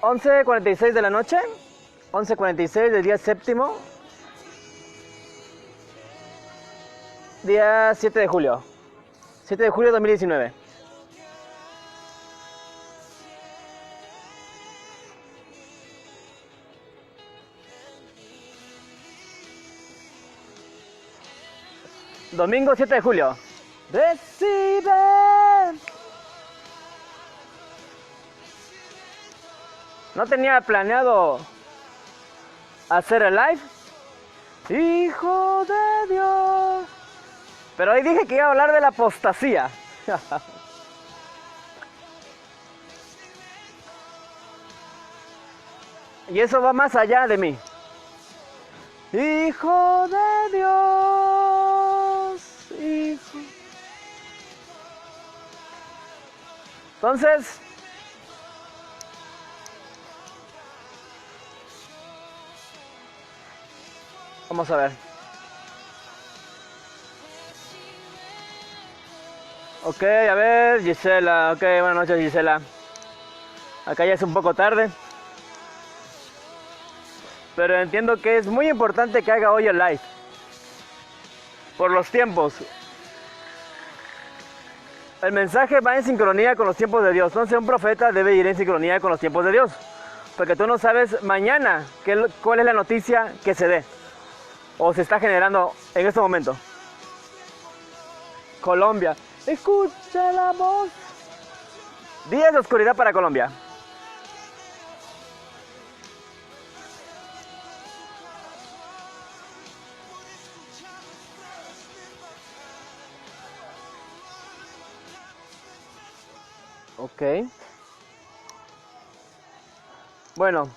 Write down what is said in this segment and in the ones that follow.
11:46 de la noche, 11:46 del día séptimo, día 7 de julio, 7 de julio de 2019. Domingo 7 de julio. Recibe. No tenía planeado hacer el live. Hijo de Dios. Pero hoy dije que iba a hablar de la apostasía. Y eso va más allá de mí. Hijo de Dios. Hijo. Entonces, vamos a ver. Ok, a ver, Gisela. Ok, buenas noches, Gisela. Acá ya es un poco tarde. Pero entiendo que es muy importante que haga hoy el live. Por los tiempos. El mensaje va en sincronía con los tiempos de Dios. Entonces un profeta debe ir en sincronía con los tiempos de Dios. Porque tú no sabes mañana cuál es la noticia que se dé. O se está generando en este momento. Colombia. Escucha la voz. Días de oscuridad para Colombia. Ok. Bueno,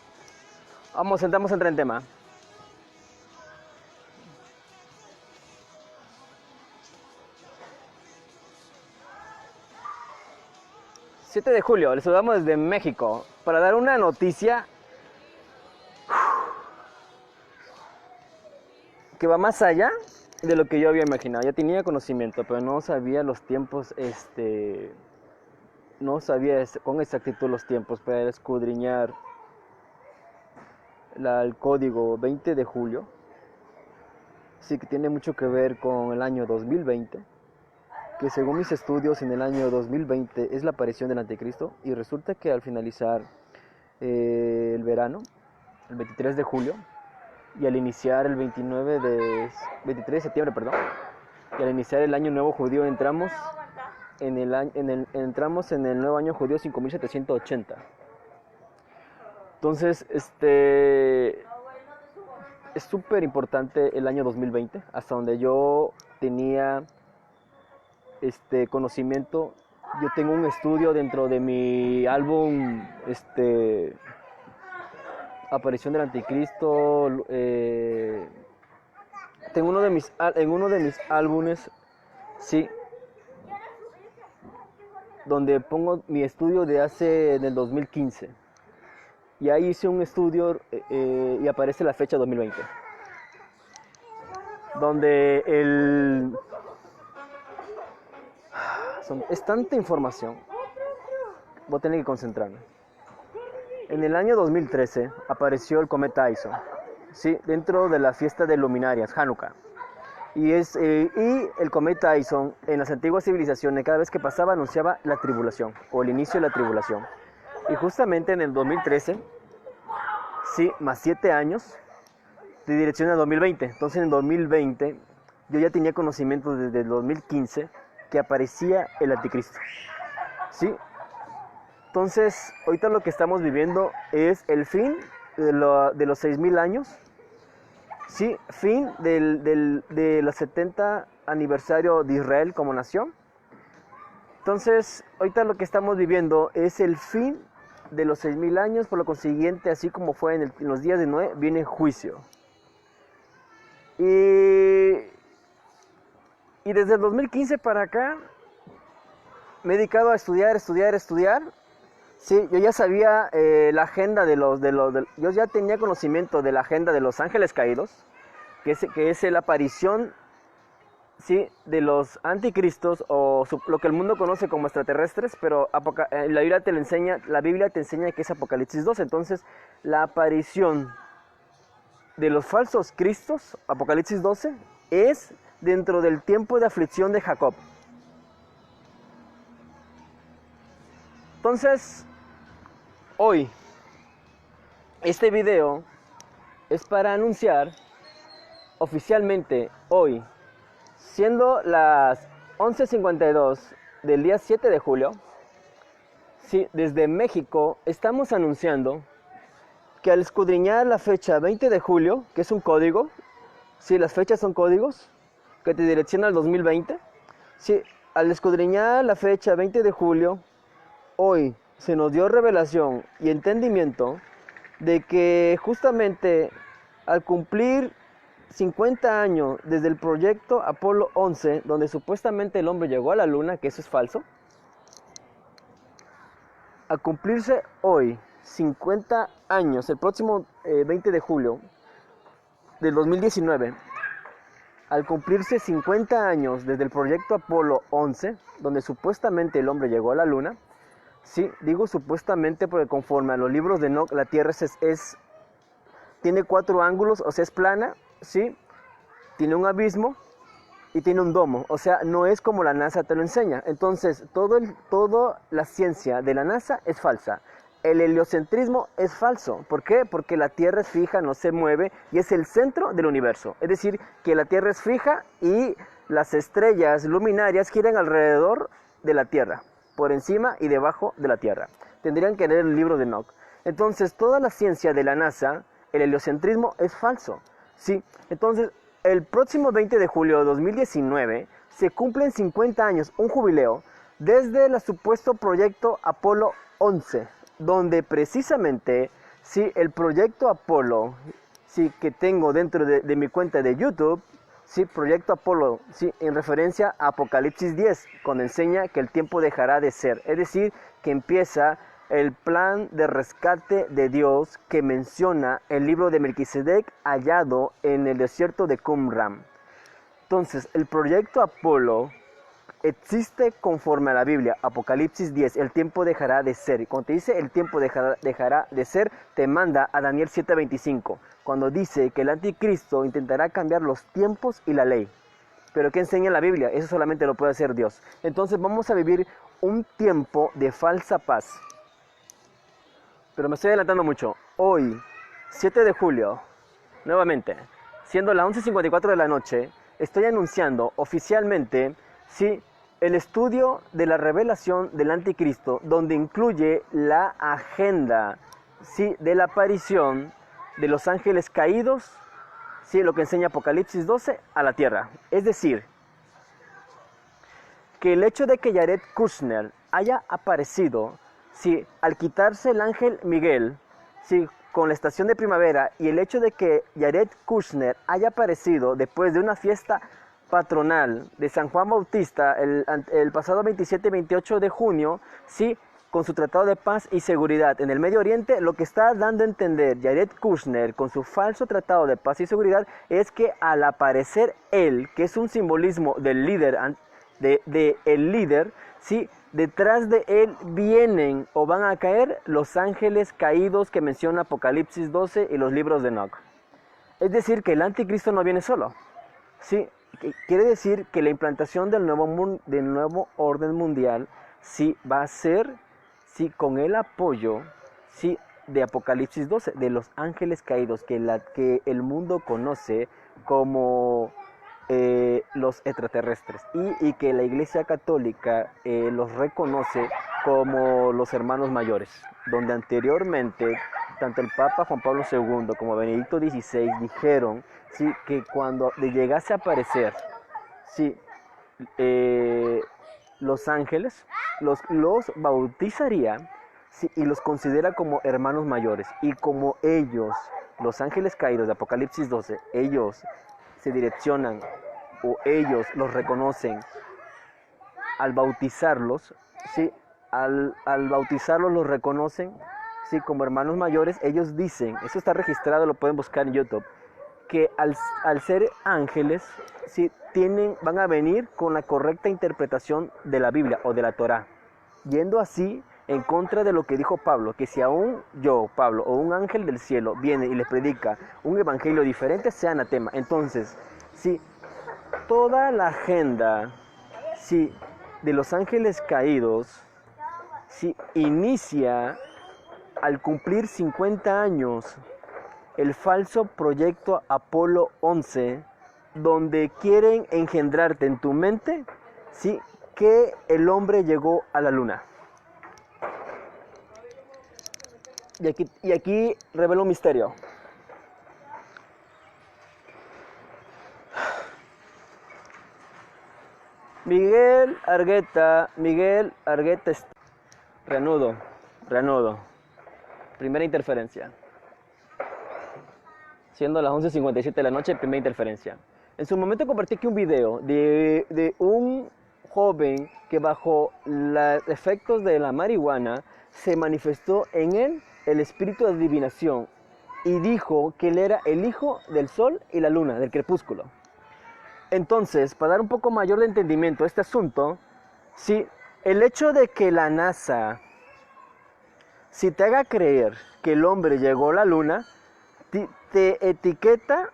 entramos en tema. ...7 de julio, les saludamos desde México... ...para dar una noticia... ...que va más allá... ...de lo que yo había imaginado. Ya tenía conocimiento, pero no sabía los tiempos... ...no sabía con exactitud los tiempos... ...para escudriñar... ...el código 20 de julio... ...sí que tiene mucho que ver con el año 2020... que según mis estudios en el año 2020 es la aparición del anticristo, y resulta que al finalizar el verano, el 23 de julio, y al iniciar el 23 de septiembre, perdón, y al iniciar el año nuevo judío entramos en el nuevo año judío 5780. Entonces, es súper importante el año 2020, hasta donde yo tenía conocimiento. Yo tengo un estudio dentro de mi álbum Aparición del Anticristo. Tengo en uno de mis álbumes, sí, donde pongo mi estudio del 2015, y ahí hice un estudio y aparece la fecha 2020, donde es tanta información, voy a tener que concentrarme. En el año 2013 apareció el cometa Ison, ¿sí? Dentro de la fiesta de luminarias, Hanukkah. Y el cometa Ison, en las antiguas civilizaciones, cada vez que pasaba anunciaba la tribulación, o el inicio de la tribulación. Y justamente en el 2013, sí, más 7 años, de dirección al 2020. Entonces en el 2020 yo ya tenía conocimiento desde el 2015 que aparecía el anticristo, ¿sí? Entonces, ahorita lo que estamos viviendo es el fin de los 6000 años, ¿sí? Fin de los 70 aniversario de Israel como nación. Entonces, ahorita lo que estamos viviendo es el fin de los 6000 años, por lo consiguiente, así como fue en los días de Noé, viene juicio. Y desde el 2015 para acá me he dedicado a estudiar. Sí, yo ya sabía la agenda yo ya tenía conocimiento de la agenda de los ángeles caídos, que es la aparición sí, de los anticristos o lo que el mundo conoce como extraterrestres, pero la Biblia te enseña que es Apocalipsis 12. Entonces, la aparición de los falsos cristos, Apocalipsis 12, es dentro del tiempo de aflicción de Jacob. Entonces, hoy, este video es para anunciar oficialmente hoy, siendo las 11:52 del día 7 de julio, sí, desde México estamos anunciando que al escudriñar la fecha 20 de julio, que es un código, sí, las fechas son códigos que te direccionan al 2020, sí, al escudriñar la fecha 20 de julio, hoy se nos dio revelación y entendimiento de que justamente al cumplir 50 años desde el proyecto Apolo 11, donde supuestamente el hombre llegó a la luna, que eso es falso, a cumplirse hoy 50 años, el próximo 20 de julio del 2019, al cumplirse 50 años desde el proyecto Apolo 11, donde supuestamente el hombre llegó a la luna, sí, digo supuestamente porque conforme a los libros de Enoch, la Tierra tiene 4 ángulos, o sea, es plana, sí, tiene un abismo y tiene un domo, o sea, no es como la NASA te lo enseña. Entonces, toda la ciencia de la NASA es falsa. El heliocentrismo es falso. ¿Por qué? Porque la Tierra es fija, no se mueve y es el centro del universo. Es decir, que la Tierra es fija y las estrellas luminarias giran alrededor de la Tierra, por encima y debajo de la Tierra. Tendrían que leer el libro de Enoch. Entonces, toda la ciencia de la NASA, el heliocentrismo es falso. Sí, entonces, el próximo 20 de julio de 2019 se cumplen 50 años, un jubileo, desde el supuesto proyecto Apolo 11, donde precisamente, sí, el proyecto Apolo, sí, que tengo dentro de mi cuenta de YouTube, sí, proyecto Apolo, sí, en referencia a Apocalipsis 10, cuando enseña que el tiempo dejará de ser, es decir, que empieza el plan de rescate de Dios que menciona el libro de Melquisedec hallado en el desierto de Qumran. Entonces, el proyecto Apolo existe conforme a la Biblia, Apocalipsis 10, el tiempo dejará de ser. Y cuando te dice el tiempo dejará de ser, te manda a Daniel 7:25, cuando dice que el anticristo intentará cambiar los tiempos y la ley. Pero ¿qué enseña la Biblia? Eso solamente lo puede hacer Dios. Entonces vamos a vivir un tiempo de falsa paz. Pero me estoy adelantando mucho. Hoy, 7 de julio, nuevamente, siendo las 11:54 de la noche, estoy anunciando oficialmente, sí, el estudio de la revelación del anticristo, donde incluye la agenda, sí, de la aparición de los ángeles caídos, sí, lo que enseña Apocalipsis 12, a la tierra. Es decir, que el hecho de que Jared Kushner haya aparecido, sí, al quitarse el ángel Miguel, sí, con la estación de primavera, y el hecho de que Jared Kushner haya aparecido después de una fiesta patronal de San Juan Bautista el pasado 27 y 28 de junio, sí, con su tratado de paz y seguridad en el Medio Oriente, lo que está dando a entender Jared Kushner con su falso tratado de paz y seguridad es que al aparecer él, que es un simbolismo del líder, el líder, sí, detrás de él vienen o van a caer los ángeles caídos que menciona Apocalipsis 12 y los libros de Enoch. Es decir, que el anticristo no viene solo, sí, quiere decir que la implantación del nuevo orden mundial sí va a ser, sí, con el apoyo, sí, de Apocalipsis 12, de los ángeles caídos que el mundo conoce como los extraterrestres y que la Iglesia Católica los reconoce como los hermanos mayores, donde anteriormente tanto el Papa Juan Pablo II como Benedicto XVI dijeron, sí, que cuando llegase a aparecer, sí, los ángeles los bautizaría, sí, y los considera como hermanos mayores, y como ellos, los ángeles caídos de Apocalipsis 12, ellos se direccionan o ellos los reconocen al bautizarlos, ¿sí? Al bautizarlos los reconocen, ¿sí?, como hermanos mayores. Ellos dicen, eso está registrado, lo pueden buscar en YouTube, que al ser ángeles, sí, van a venir con la correcta interpretación de la Biblia o de la Torá, yendo así en contra de lo que dijo Pablo, que si aún yo, Pablo, o un ángel del cielo viene y les predica un evangelio diferente, sea anatema. Entonces, si toda la agenda, si de los ángeles caídos, si inicia al cumplir 50 años el falso proyecto Apolo 11, donde quieren engendrarte en tu mente, ¿sí?, que el hombre llegó a la luna. Y aquí revelo un misterio. Miguel Argueta, reanudo. Primera interferencia. Siendo las 11:57 de la noche, primera interferencia. En su momento compartí aquí un video de un joven que bajo los efectos de la marihuana se manifestó en él el espíritu de adivinación y dijo que él era el hijo del sol y la luna, del crepúsculo. Entonces, para dar un poco mayor de entendimiento a este asunto, sí, el hecho de que la NASA, si te haga creer que el hombre llegó a la luna, te etiqueta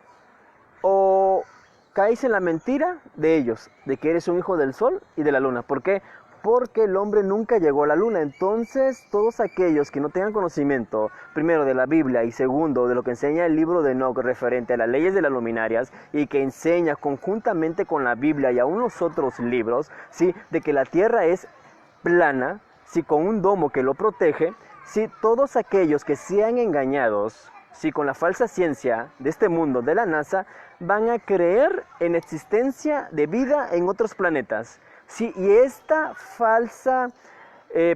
o caes en la mentira de ellos, de que eres un hijo del sol y de la luna. ¿Por qué? Porque el hombre nunca llegó a la luna. Entonces, todos aquellos que no tengan conocimiento, primero de la Biblia y segundo de lo que enseña el libro de Enoch referente a las leyes de las luminarias y que enseña conjuntamente con la Biblia y aún los otros libros, ¿sí?, de que la tierra es plana, ¿sí?, con un domo que lo protege, ¿sí?, todos aquellos que sean engañados, ¿sí?, con la falsa ciencia de este mundo de la NASA, van a creer en existencia de vida en otros planetas. Sí, y esta falsa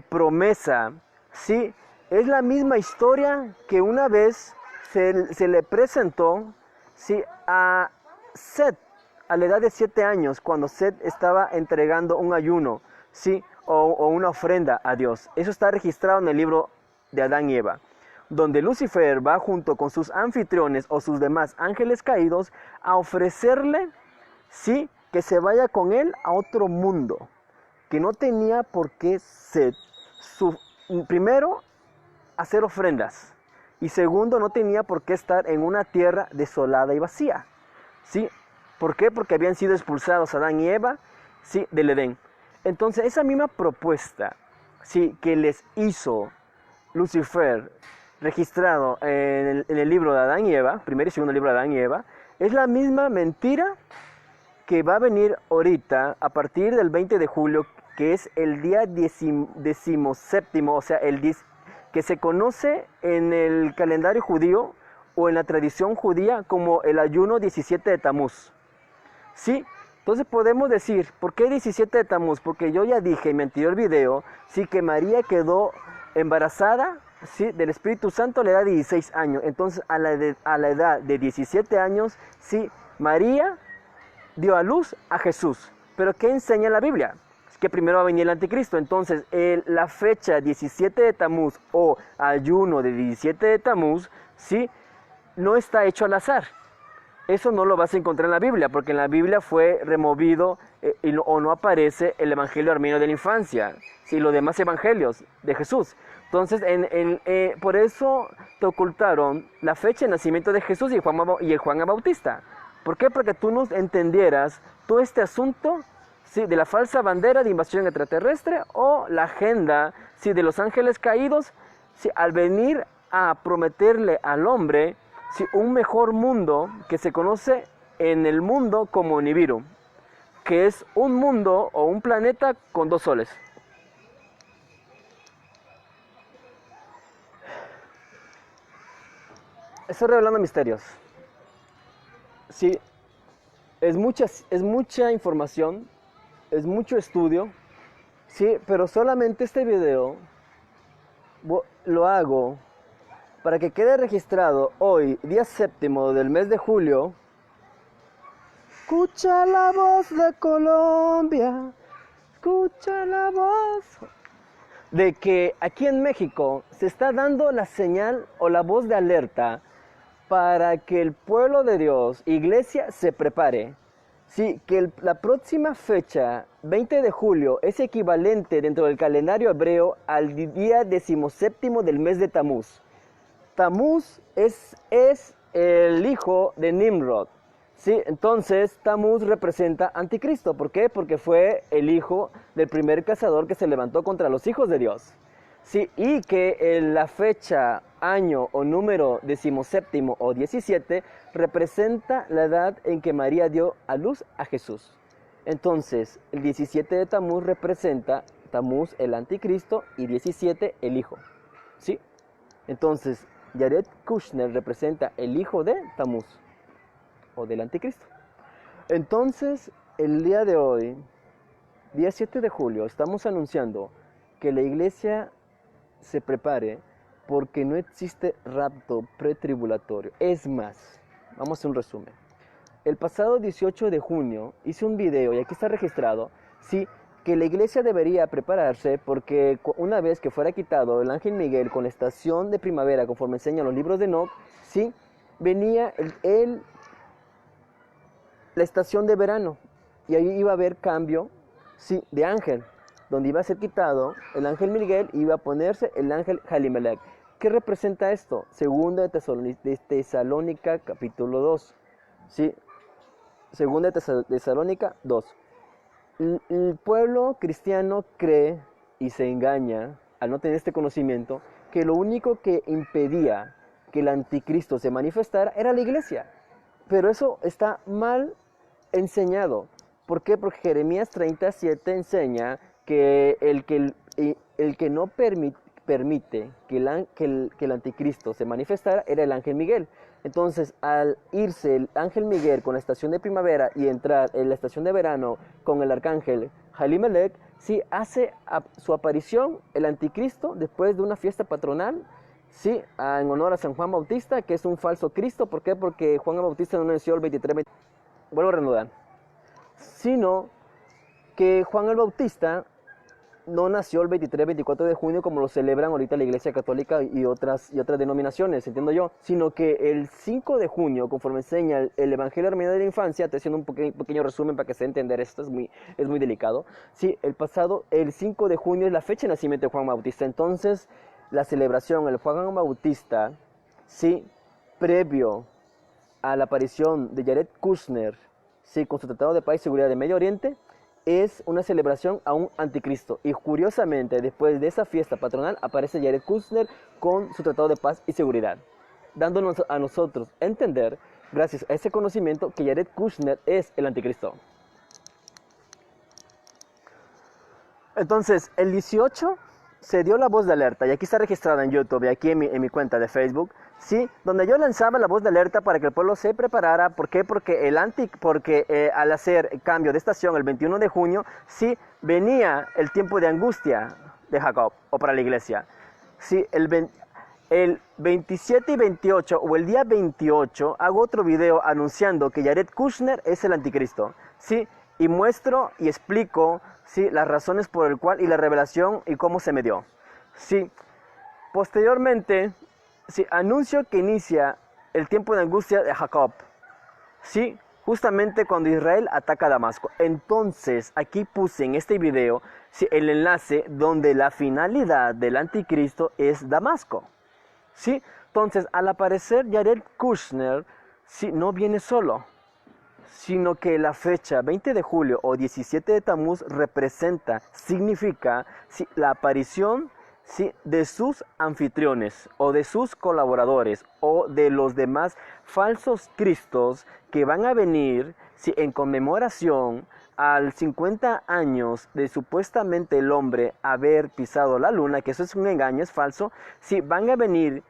promesa, sí, es la misma historia que una vez se le presentó, sí, a Set a la edad de 7 años, cuando Set estaba entregando un ayuno, sí, o una ofrenda a Dios. Eso está registrado en el libro de Adán y Eva, donde Lucifer va junto con sus anfitriones o sus demás ángeles caídos a ofrecerle, sí, que se vaya con él a otro mundo, que no tenía por qué ser, primero, hacer ofrendas, y segundo, no tenía por qué estar en una tierra desolada y vacía, ¿sí? ¿Por qué? Porque habían sido expulsados Adán y Eva, ¿sí?, del Edén. Entonces, esa misma propuesta, ¿sí?, que les hizo Lucifer, registrado en el libro de Adán y Eva, primer y segundo libro de Adán y Eva, es la misma mentira que va a venir ahorita a partir del 20 de julio, que es el día 17º, o sea, que se conoce en el calendario judío o en la tradición judía como el ayuno 17 de Tamuz. ¿Sí? Entonces podemos decir, ¿por qué 17 de Tamuz? Porque yo ya dije en mi anterior video, sí, que María quedó embarazada, ¿sí?, del Espíritu Santo a la edad de 16 años. Entonces a la edad de 17 años, sí, María dio a luz a Jesús. ¿Pero qué enseña la Biblia? Es que primero va a venir el anticristo. Entonces la fecha 17 de Tamuz o ayuno de 17 de Tamuz, ¿sí?, no está hecho al azar. Eso no lo vas a encontrar en la Biblia, porque en la Biblia fue removido o no aparece el Evangelio Armenio de la Infancia, ¿sí?, los demás evangelios de Jesús. Entonces, por eso te ocultaron la fecha de nacimiento de Jesús y el Juan Bautista. ¿Por qué? Porque tú no entendieras todo este asunto, ¿sí?, de la falsa bandera de invasión extraterrestre o la agenda, ¿sí?, de los ángeles caídos, ¿sí?, al venir a prometerle al hombre, ¿sí?, un mejor mundo que se conoce en el mundo como Nibiru, que es un mundo o un planeta con 2 soles. Estoy revelando misterios. Sí, es mucha información, es mucho estudio, sí, pero solamente este video lo hago para que quede registrado hoy, día 7º del mes de julio. Escucha la voz de Colombia, escucha la voz de que aquí en México se está dando la señal o la voz de alerta para que el pueblo de Dios, iglesia, se prepare. Sí, que la próxima fecha, 20 de julio, es equivalente dentro del calendario hebreo al día 17º del mes de Tamuz. Tamuz es el hijo de Nimrod. Sí, entonces Tamuz representa anticristo. ¿Por qué? Porque fue el hijo del primer cazador que se levantó contra los hijos de Dios. Sí, y que la fecha, año o número 17º o 17 representa la edad en que María dio a luz a Jesús. Entonces, el 17 de Tamuz representa Tamuz el anticristo y 17 el hijo. ¿Sí? Entonces, Jared Kushner representa el hijo de Tamuz o del anticristo. Entonces, el día de hoy, día 7 de julio, estamos anunciando que la iglesia se prepare porque no existe rapto pretribulatorio. Es más, vamos a hacer un resumen. El pasado 18 de junio hice un video y aquí está registrado, sí, que la iglesia debería prepararse porque una vez que fuera quitado el ángel Miguel con la estación de primavera, conforme enseñan los libros de Enoch, sí, venía la estación de verano y ahí iba a haber cambio, sí, de ángel, donde iba a ser quitado el ángel Miguel y iba a ponerse el ángel Halimelech. ¿Qué representa esto? Segunda de Tesalónica capítulo 2. ¿Sí? Segunda de Tesalónica 2. El pueblo cristiano cree y se engaña al no tener este conocimiento que lo único que impedía que el anticristo se manifestara era la iglesia. Pero eso está mal enseñado. ¿Por qué? Porque Jeremías 37 enseña que el que no permite que el anticristo se manifestara era el ángel Miguel. Entonces, al irse el ángel Miguel con la estación de primavera y entrar en la estación de verano con el arcángel Halimelech, sí hace su aparición el anticristo después de una fiesta patronal, sí, en honor a San Juan Bautista, que es un falso Cristo. ¿Por qué? Porque Juan Bautista no nació el 23, vuelvo a reanudar, sino que Juan el Bautista no nació el 23-24 de junio como lo celebran ahorita la Iglesia Católica y otras denominaciones, entiendo yo, sino que el 5 de junio, conforme enseña el Evangelio Armenio de la Infancia, te haciendo un pequeño resumen para que se entender esto, es muy delicado. Sí, el 5 de junio es la fecha de nacimiento de Juan Bautista. Entonces, la celebración, el Juan Bautista, sí, previo a la aparición de Jared Kushner, sí, con su Tratado de Paz y Seguridad de Medio Oriente, es una celebración a un anticristo. Y curiosamente, después de esa fiesta patronal, aparece Jared Kushner con su Tratado de Paz y Seguridad, dándonos a nosotros a entender, gracias a ese conocimiento, que Jared Kushner es el anticristo. Entonces, el 18 se dio la voz de alerta, y aquí está registrada en YouTube y aquí en mi cuenta de Facebook, sí, donde yo lanzaba la voz de alerta para que el pueblo se preparara. ¿Por qué? Porque al hacer cambio de estación el 21 de junio, sí, venía el tiempo de angustia de Jacob, o para la iglesia. Sí, el 27 y 28, o el día 28, hago otro video anunciando que Jared Kushner es el anticristo, sí, y muestro y explico, sí, las razones por el cual y la revelación y cómo se me dio. Sí, posteriormente, sí, anuncio que inicia el tiempo de angustia de Jacob. Sí, justamente cuando Israel ataca a Damasco. Entonces, aquí puse en este video, sí, el enlace donde la finalidad del anticristo es Damasco. Sí, entonces, al aparecer Jared Kushner, sí, no viene solo, sino que la fecha 20 de julio o 17 de Tamuz significa sí, la aparición, sí, de sus anfitriones o de sus colaboradores o de los demás falsos cristos que van a venir, sí, en conmemoración al 50 años de supuestamente el hombre haber pisado la luna, que eso es un engaño, es falso. Sí, van a venir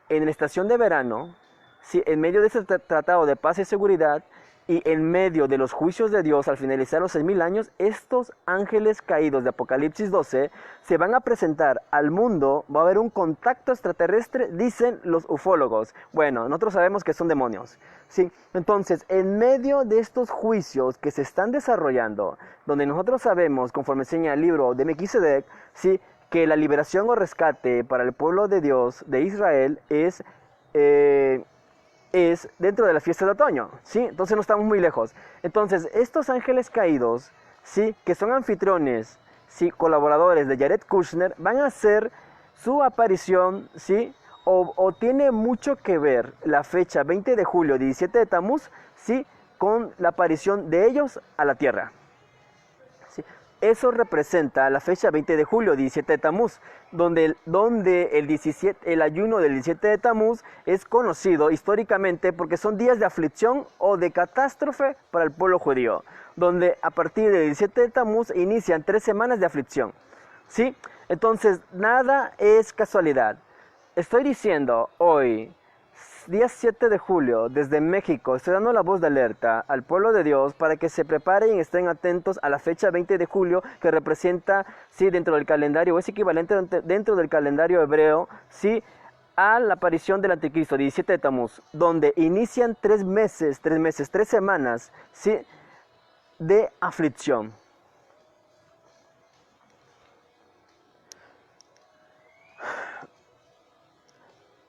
en la estación de verano, sí, en medio de ese tratado de paz y seguridad, y en medio de los juicios de Dios al finalizar los 6,000 años, estos ángeles caídos de Apocalipsis 12 se van a presentar al mundo. Va a haber un contacto extraterrestre, dicen los ufólogos. Bueno, nosotros sabemos que son demonios. Sí, entonces, en medio de estos juicios que se están desarrollando, donde nosotros sabemos, conforme enseña el libro de Melquisedec, sí, que la liberación o rescate para el pueblo de Dios, de Israel, es es dentro de la fiesta de otoño, ¿sí? Entonces no estamos muy lejos. Entonces, estos ángeles caídos, ¿sí? Que son anfitriones, ¿sí? Colaboradores de Jared Kushner, van a hacer su aparición, ¿sí? O tiene mucho que ver la fecha 20 de julio, 17 de Tamuz, ¿sí? Con la aparición de ellos a la tierra. ¿Sí? Eso representa la fecha 20 de julio, 17 de Tamuz, donde el ayuno del 17 de Tamuz es conocido históricamente porque son días de aflicción o de catástrofe para el pueblo judío, donde a partir del 17 de Tamuz inician 3 semanas de aflicción. ¿Sí? Entonces, nada es casualidad. Estoy diciendo hoy, día 7 de julio, desde México, estoy dando la voz de alerta al pueblo de Dios para que se preparen y estén atentos a la fecha 20 de julio que representa, sí, dentro del calendario, o es equivalente dentro del calendario hebreo, sí, a la aparición del anticristo, 17 de Tamuz, donde inician 3 semanas, sí, de aflicción.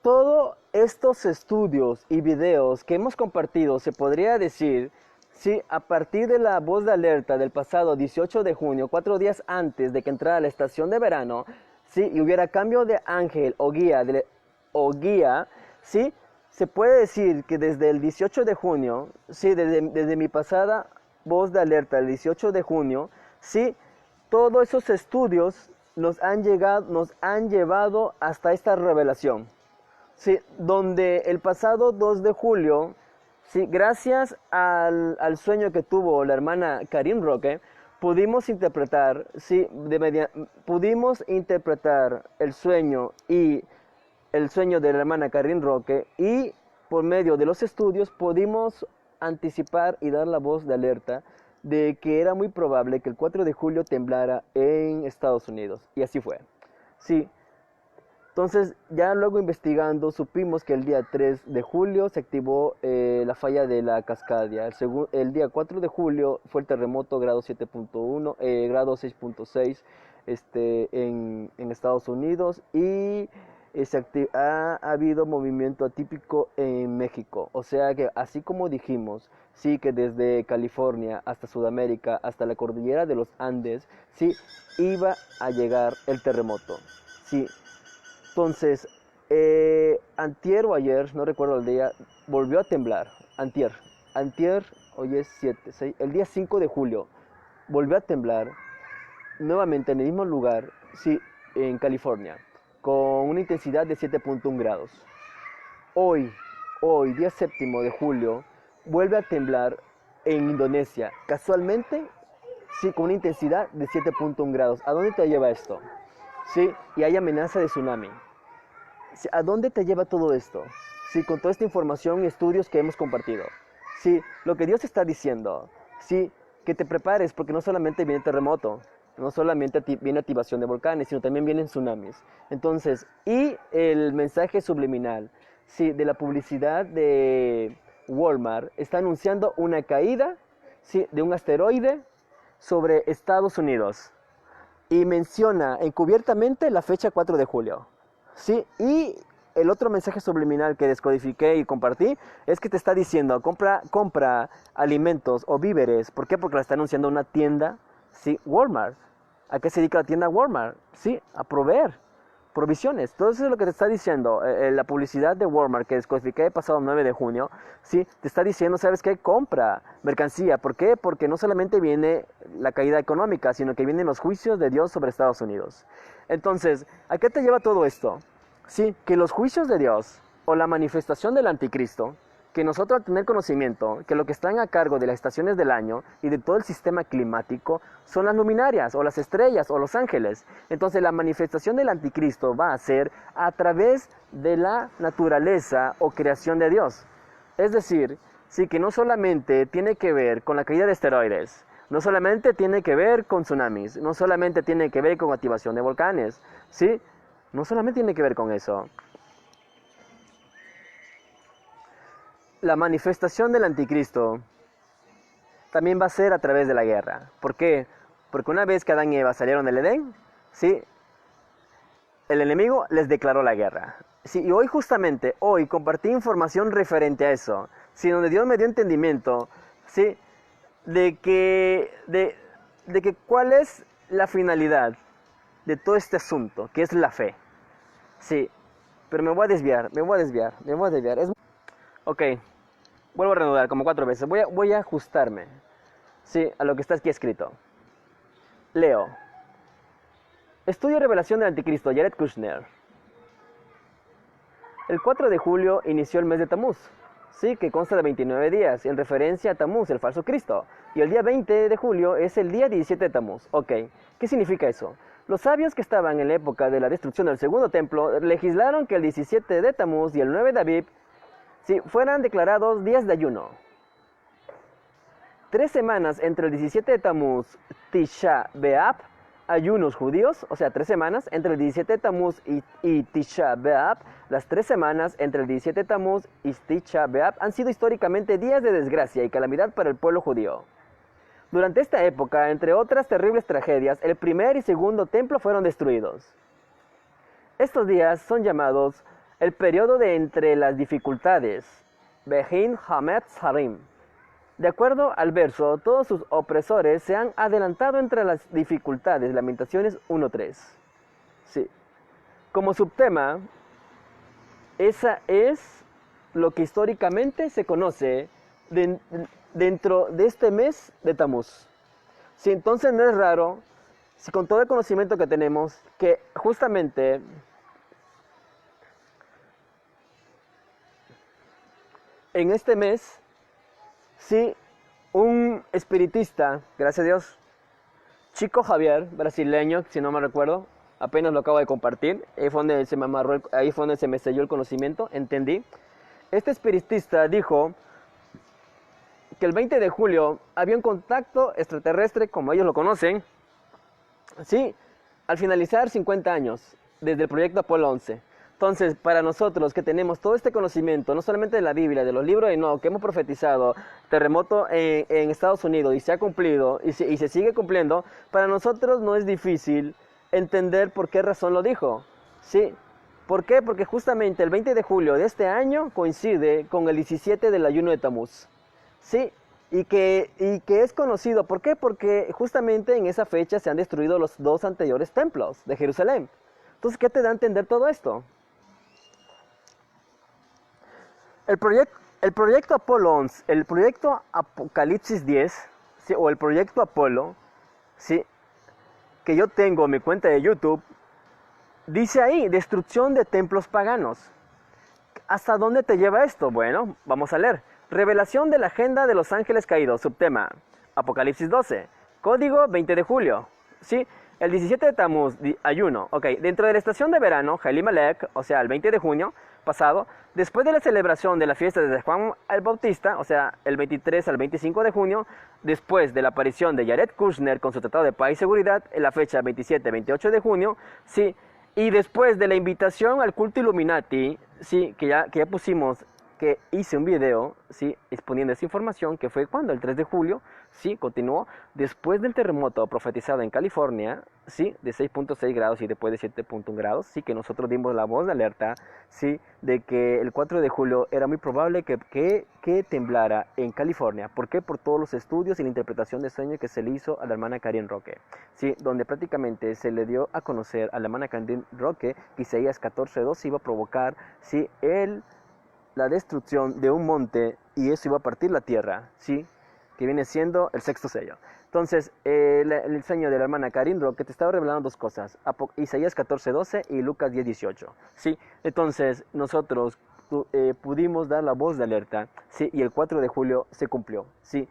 Todos estos estudios y videos que hemos compartido, se podría decir, sí, a partir de la voz de alerta del pasado 18 de junio, 4 días antes de que entrara la estación de verano, sí, y hubiera cambio de ángel o guía, sí, se puede decir que desde el 18 de junio, sí, desde mi pasada voz de alerta el 18 de junio, sí, todos esos estudios nos han llevado hasta esta revelación. Sí, donde el pasado 2 de julio, sí, gracias al sueño que tuvo la hermana Karin Roque, pudimos interpretar, sí, pudimos interpretar el sueño de la hermana Karin Roque, y por medio de los estudios pudimos anticipar y dar la voz de alerta de que era muy probable que el 4 de julio temblara en Estados Unidos. Y así fue. Sí. Entonces, ya luego investigando, supimos que el día 3 de julio se activó la falla de la Cascadia. El día 4 de julio fue el terremoto grado 7.1, grado 6.6 en Estados Unidos, y ha habido movimiento atípico en México. O sea que, así como dijimos, sí, que desde California hasta Sudamérica, hasta la cordillera de los Andes, sí, iba a llegar el terremoto. Sí. Entonces, antier o ayer, no recuerdo el día, volvió a temblar. Antier, hoy es 7, 6, el día 5 de julio, volvió a temblar nuevamente en el mismo lugar, sí, en California, con una intensidad de 7.1 grados. Hoy, día 7 de julio, vuelve a temblar en Indonesia, casualmente, sí, con una intensidad de 7.1 grados. ¿A dónde te lleva esto? Sí, y hay amenaza de tsunami. ¿A dónde te lleva todo esto? Sí, con toda esta información y estudios que hemos compartido. Sí, lo que Dios está diciendo. Sí, que te prepares, porque no solamente viene terremoto, no solamente viene activación de volcanes, sino también vienen tsunamis. Entonces, y el mensaje subliminal, sí, de la publicidad de Walmart está anunciando una caída, sí, de un asteroide sobre Estados Unidos. Y menciona encubiertamente la fecha 4 de julio. ¿Sí? Y el otro mensaje subliminal que descodifiqué y compartí es que te está diciendo, compra alimentos o víveres. ¿Por qué? Porque la está anunciando una tienda, ¿sí? Walmart. ¿A qué se dedica la tienda Walmart? Sí, a proveer provisiones. Todo eso es lo que te está diciendo. La publicidad de Walmart que descodifiqué el pasado 9 de junio, ¿sí? Te está diciendo, ¿sabes qué? Compra mercancía. ¿Por qué? Porque no solamente viene la caída económica, sino que vienen los juicios de Dios sobre Estados Unidos. Entonces, ¿a qué te lleva todo esto? Sí, que los juicios de Dios o la manifestación del anticristo, que nosotros al tener conocimiento que lo que están a cargo de las estaciones del año y de todo el sistema climático son las luminarias o las estrellas o los ángeles. Entonces la manifestación del anticristo va a ser a través de la naturaleza o creación de Dios. Es decir, sí, que no solamente tiene que ver con la caída de asteroides, no solamente tiene que ver con tsunamis, no solamente tiene que ver con activación de volcanes, ¿sí? No solamente tiene que ver con eso. La manifestación del anticristo también va a ser a través de la guerra. ¿Por qué? Porque una vez que Adán y Eva salieron del Edén, ¿sí? El enemigo les declaró la guerra. Sí, y hoy justamente, hoy compartí información referente a eso, sí, donde Dios me dio entendimiento, sí, de que cuál es la finalidad de todo este asunto, que es la fe. Sí, pero me voy a desviar, me voy a desviar, me voy a desviar. Ok, vuelvo a reanudar como 4 veces. Voy a ajustarme, sí, a lo que está aquí escrito. Leo. Estudio Revelación del Anticristo, Jared Kushner. El 4 de julio inició el mes de Tamuz, sí, que consta de 29 días, en referencia a Tamuz, el falso Cristo. Y el día 20 de julio es el día 17 de Tamuz. Ok, ¿qué significa eso? Los sabios que estaban en la época de la destrucción del segundo templo legislaron que el 17 de Tamuz y el 9 de Aviv, sí, fueran declarados días de ayuno. 3 semanas entre el 17 de Tamuz, Tisha B'Av, ayunos judíos, o sea, 3 semanas entre el 17 de Tamuz y Tisha B'Av, las 3 semanas entre el 17 de Tamuz y Tisha B'Av han sido históricamente días de desgracia y calamidad para el pueblo judío. Durante esta época, entre otras terribles tragedias, el primer y segundo templo fueron destruidos. Estos días son llamados el periodo de entre las dificultades, Behin Hametz Harim. De acuerdo al verso, todos sus opresores se han adelantado entre las dificultades, Lamentaciones 1.3. Sí. Como subtema, esa es lo que históricamente se conoce dentro de este mes de Tamuz. Sí, entonces no es raro, si con todo el conocimiento que tenemos, que justamente en este mes, sí, un espiritista, gracias a Dios, Chico Javier, brasileño, si no me recuerdo, apenas lo acabo de compartir, ahí fue donde se me amarró, ahí fue donde se me selló el conocimiento, entendí. Este espiritista dijo que el 20 de julio había un contacto extraterrestre, como ellos lo conocen, sí, al finalizar 50 años desde el proyecto Apolo 11. Entonces, para nosotros que tenemos todo este conocimiento, no solamente de la Biblia, de los libros de Enoch, que hemos profetizado, terremoto en Estados Unidos y se ha cumplido y se sigue cumpliendo, para nosotros no es difícil entender por qué razón lo dijo. ¿Sí? ¿Por qué? Porque justamente el 20 de julio de este año coincide con el 17 del ayuno de Tamuz. ¿Sí? Y que es conocido. ¿Por qué? Porque justamente en esa fecha se han destruido los 2 anteriores templos de Jerusalén. Entonces, ¿qué te da a entender todo esto? El proyecto Apolo 11, el proyecto Apocalipsis 10, ¿sí? O el proyecto Apolo, ¿sí? Que yo tengo en mi cuenta de YouTube, dice ahí, destrucción de templos paganos. ¿Hasta dónde te lleva esto? Bueno, vamos a leer. Revelación de la agenda de los ángeles caídos, subtema, Apocalipsis 12, código 20 de julio, ¿sí? El 17 de Tamuz, ayuno, ok. Dentro de la estación de verano, Helimelech, o sea, el 20 de junio pasado, después de la celebración de la fiesta de Juan el Bautista, o sea, el 23 al 25 de junio, después de la aparición de Jared Kushner con su Tratado de Paz y Seguridad, en la fecha 27-28 de junio, sí, y después de la invitación al culto Illuminati, sí, que ya pusimos, que hice un video, sí, exponiendo esa información, que fue cuando, el 3 de julio, sí, continuó, después del terremoto profetizado en California, sí, de 6.6 grados y después de 7.1 grados, sí, que nosotros dimos la voz de alerta, sí, de que el 4 de julio era muy probable que temblara en California. ¿Por qué? Por todos los estudios y la interpretación de sueño que se le hizo a la hermana Karen Roque, sí, donde prácticamente se le dio a conocer a la hermana Karen Roque que Isaías 14.2 iba a provocar, sí, la destrucción de un monte y eso iba a partir la tierra, ¿sí? Que viene siendo el sexto sello. Entonces, el sueño de la hermana Karen Roque te estaba revelando 2 cosas, Isaías 14.12 y Lucas 10.18, ¿sí? Entonces, nosotros pudimos dar la voz de alerta, ¿sí? Y el 4 de julio se cumplió, ¿sí?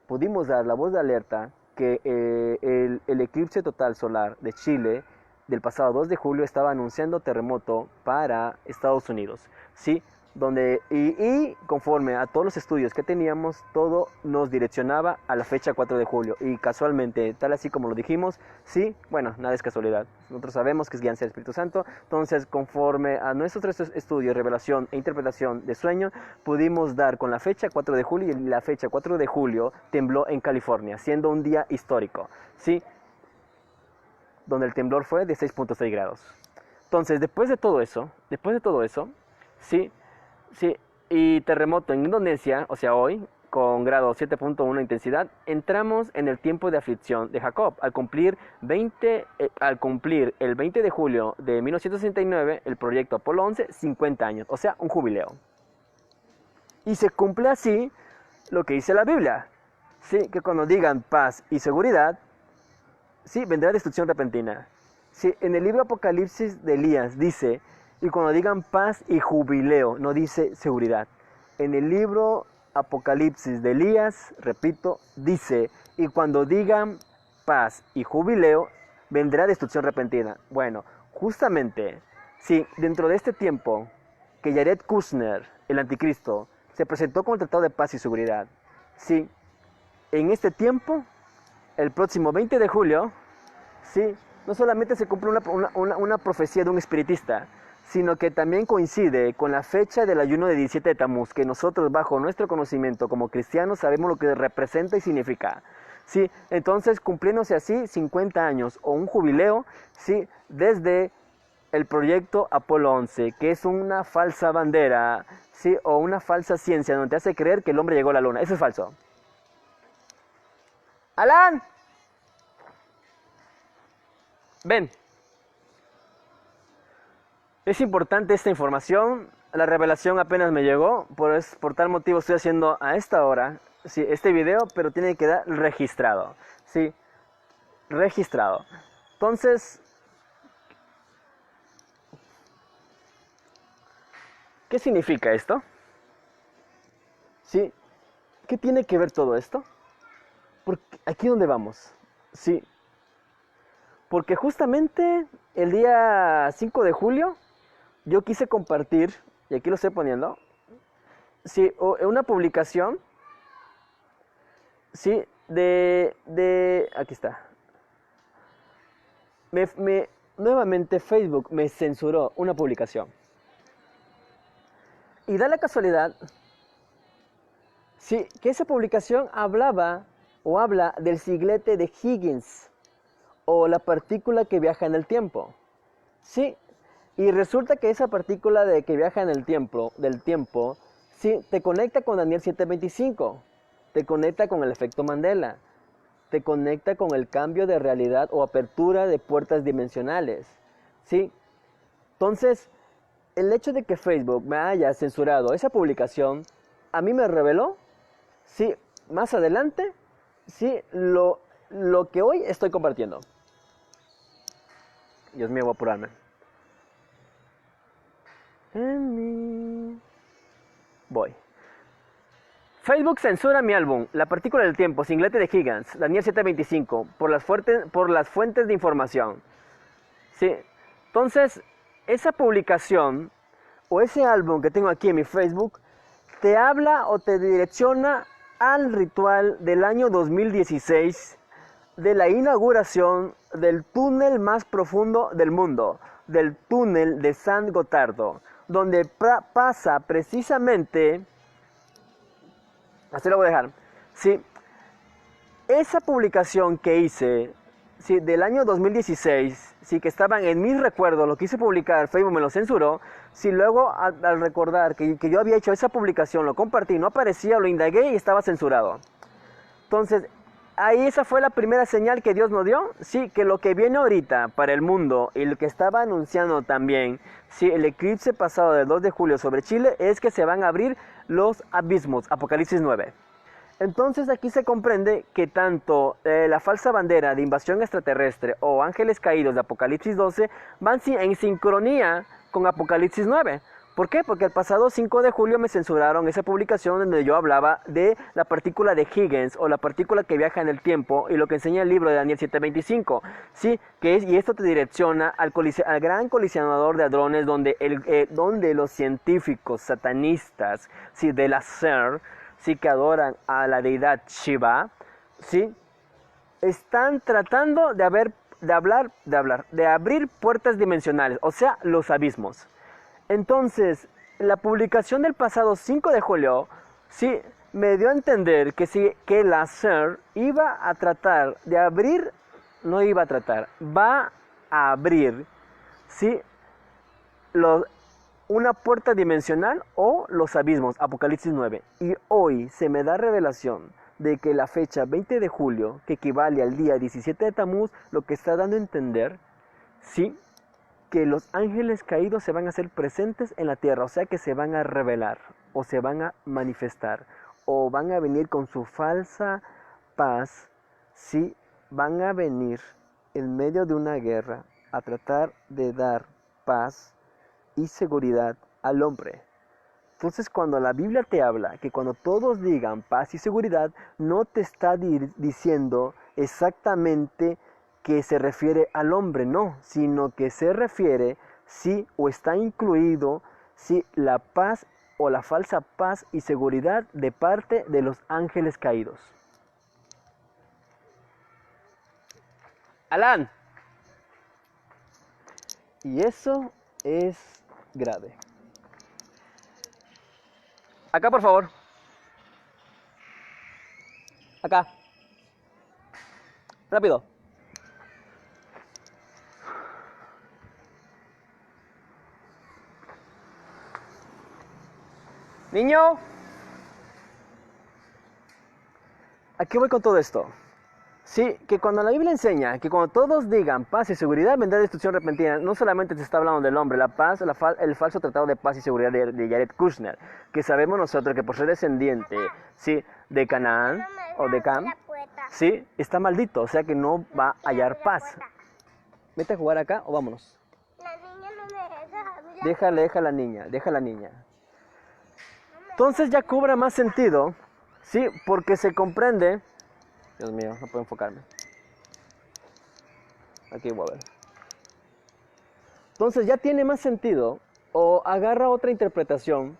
Pudimos dar la voz de alerta que el eclipse total solar de Chile del pasado 2 de julio estaba anunciando terremoto para Estados Unidos, ¿sí? Donde, y conforme a todos los estudios que teníamos, todo nos direccionaba a la fecha 4 de julio. Y casualmente, tal así como lo dijimos, sí, bueno, nada es casualidad. Nosotros sabemos que es guianza del Espíritu Santo. Entonces, conforme a nuestros estudios, revelación e interpretación de sueño, pudimos dar con la fecha 4 de julio, y la fecha 4 de julio tembló en California, siendo un día histórico, ¿sí? Donde el temblor fue de 6.6 grados. Entonces, después de todo eso, sí, sí, y terremoto en Indonesia, o sea, hoy, con grado 7.1 de intensidad, entramos en el tiempo de aflicción de Jacob. Al cumplir el 20 de julio de 1969, el proyecto Apolo 11, 50 años, o sea, un jubileo. Y se cumple así lo que dice la Biblia, sí, que cuando digan paz y seguridad, sí, vendrá destrucción repentina. Sí, en el libro Apocalipsis de Elías dice, y cuando digan paz y jubileo, no dice seguridad. En el libro Apocalipsis de Elías, repito, dice, y cuando digan paz y jubileo, vendrá destrucción repentina. Bueno, justamente, sí, dentro de este tiempo que Jared Kushner, el anticristo, se presentó con el Tratado de Paz y Seguridad, sí, en este tiempo, el próximo 20 de julio, sí, no solamente se cumple una profecía de un espiritista, sino que también coincide con la fecha del ayuno de 17 de Tamuz, que nosotros bajo nuestro conocimiento como cristianos sabemos lo que representa y significa. Sí, entonces cumpliéndose así 50 años o un jubileo, sí, desde el proyecto Apolo 11, que es una falsa bandera, sí, o una falsa ciencia donde te hace creer que el hombre llegó a la luna. Eso es falso. Alan, ven. Es importante esta información, la revelación apenas me llegó, por tal motivo estoy haciendo a esta hora, sí, este video, pero tiene que quedar registrado, sí, registrado. Entonces, ¿qué significa esto? Sí, ¿qué tiene que ver todo esto? Porque aquí donde vamos, sí, porque justamente el día 5 de julio yo quise compartir, y aquí lo estoy poniendo, sí, una publicación, sí, aquí está. Nuevamente Facebook me censuró una publicación. Y da la casualidad, sí, que esa publicación habla del siglete de Higgins, o la partícula que viaja en el tiempo, sí. Y resulta que esa partícula que viaja en el tiempo, sí, te conecta con Daniel 7:25, te conecta con el efecto Mandela, te conecta con el cambio de realidad o apertura de puertas dimensionales, ¿sí? Entonces, el hecho de que Facebook me haya censurado esa publicación, a mí me reveló, sí, más adelante, sí, lo que hoy estoy compartiendo. Dios mío, voy a apurarme. Voy. Facebook censura mi álbum, La partícula del tiempo, singlete de Higgins, Daniel 7:25, por las fuentes de información. Sí. Entonces, esa publicación o ese álbum que tengo aquí en mi Facebook te habla o te direcciona al ritual del año 2016 de la inauguración del túnel más profundo del mundo, del túnel de San Gotardo, donde pasa precisamente, así lo voy a dejar, sí, esa publicación que hice, sí, del año 2016, sí, que estaban en mis recuerdos, lo quise publicar, Facebook me lo censuró, sí, luego al recordar que yo había hecho esa publicación, lo compartí, no aparecía, lo indagué y estaba censurado. Entonces, ahí esa fue la primera señal que Dios nos dio, sí, que lo que viene ahorita para el mundo y lo que estaba anunciando también, sí, el eclipse pasado del 2 de julio sobre Chile, es que se van a abrir los abismos, Apocalipsis 9. Entonces aquí se comprende que tanto la falsa bandera de invasión extraterrestre o ángeles caídos de Apocalipsis 12 van en sincronía con Apocalipsis 9. ¿Por qué? Porque el pasado 5 de julio me censuraron esa publicación donde yo hablaba de la partícula de Higgins o la partícula que viaja en el tiempo y lo que enseña el libro de Daniel 7:25, ¿sí? Y esto te direcciona al gran colisionador de hadrones donde los científicos satanistas, ¿sí? De la SER, ¿sí? Que adoran a la deidad Shiva, ¿sí? Están tratando de abrir puertas dimensionales, o sea, los abismos. Entonces, la publicación del pasado 5 de julio, sí, me dio a entender que la SER iba a tratar de abrir, no iba a tratar, va a abrir, sí, una puerta dimensional o los abismos, Apocalipsis 9. Y hoy se me da revelación de que la fecha 20 de julio, que equivale al día 17 de Tamuz, lo que está dando a entender, sí, que los ángeles caídos se van a hacer presentes en la tierra, o sea que se van a revelar, o se van a manifestar, o van a venir con su falsa paz, sí, van a venir en medio de una guerra a tratar de dar paz y seguridad al hombre. Entonces, cuando la Biblia te habla que cuando todos digan paz y seguridad, no te está diciendo exactamente que se refiere al hombre, no, sino que se refiere, sí, o está incluido, sí, la paz o la falsa paz y seguridad de parte de los ángeles caídos. Alan. Y eso es grave. Acá, por favor. Acá. Rápido. Niño. ¿A qué voy con todo esto? Sí, que cuando la Biblia enseña que cuando todos digan paz y seguridad vendrá destrucción repentina, no solamente se está hablando del hombre, la paz, el falso tratado de paz y seguridad de Jared Kushner, que sabemos nosotros que por ser descendiente, sí, de Canaán o de Cam, sí, está maldito, o sea que no va a hallar paz. Vete a jugar acá o vámonos. La niña no me deja. Deja la niña. Entonces ya cobra más sentido, sí, porque se comprende. Dios mío, no puedo enfocarme. Aquí voy a ver. Entonces ya tiene más sentido o agarra otra interpretación.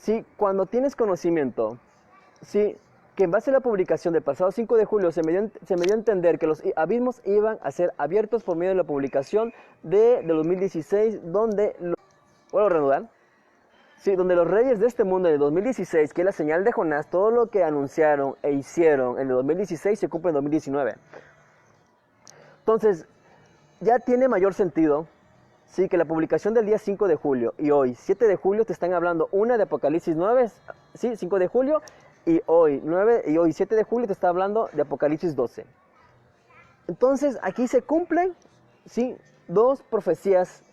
Sí, cuando tienes conocimiento, sí, que en base a la publicación del pasado 5 de julio se me dio a entender que los abismos iban a ser abiertos por medio de la publicación de 2016, donde, ¿puedo reanudar? Sí, donde los reyes de este mundo en el 2016, que es la señal de Jonás, todo lo que anunciaron e hicieron en el 2016 se cumple en 2019. Entonces, ya tiene mayor sentido, sí, que la publicación del día 5 de julio y hoy, 7 de julio, te están hablando una de Apocalipsis 9, sí, 5 de julio, y hoy 7 de julio te está hablando de Apocalipsis 12. Entonces, aquí se cumplen, sí, dos profecías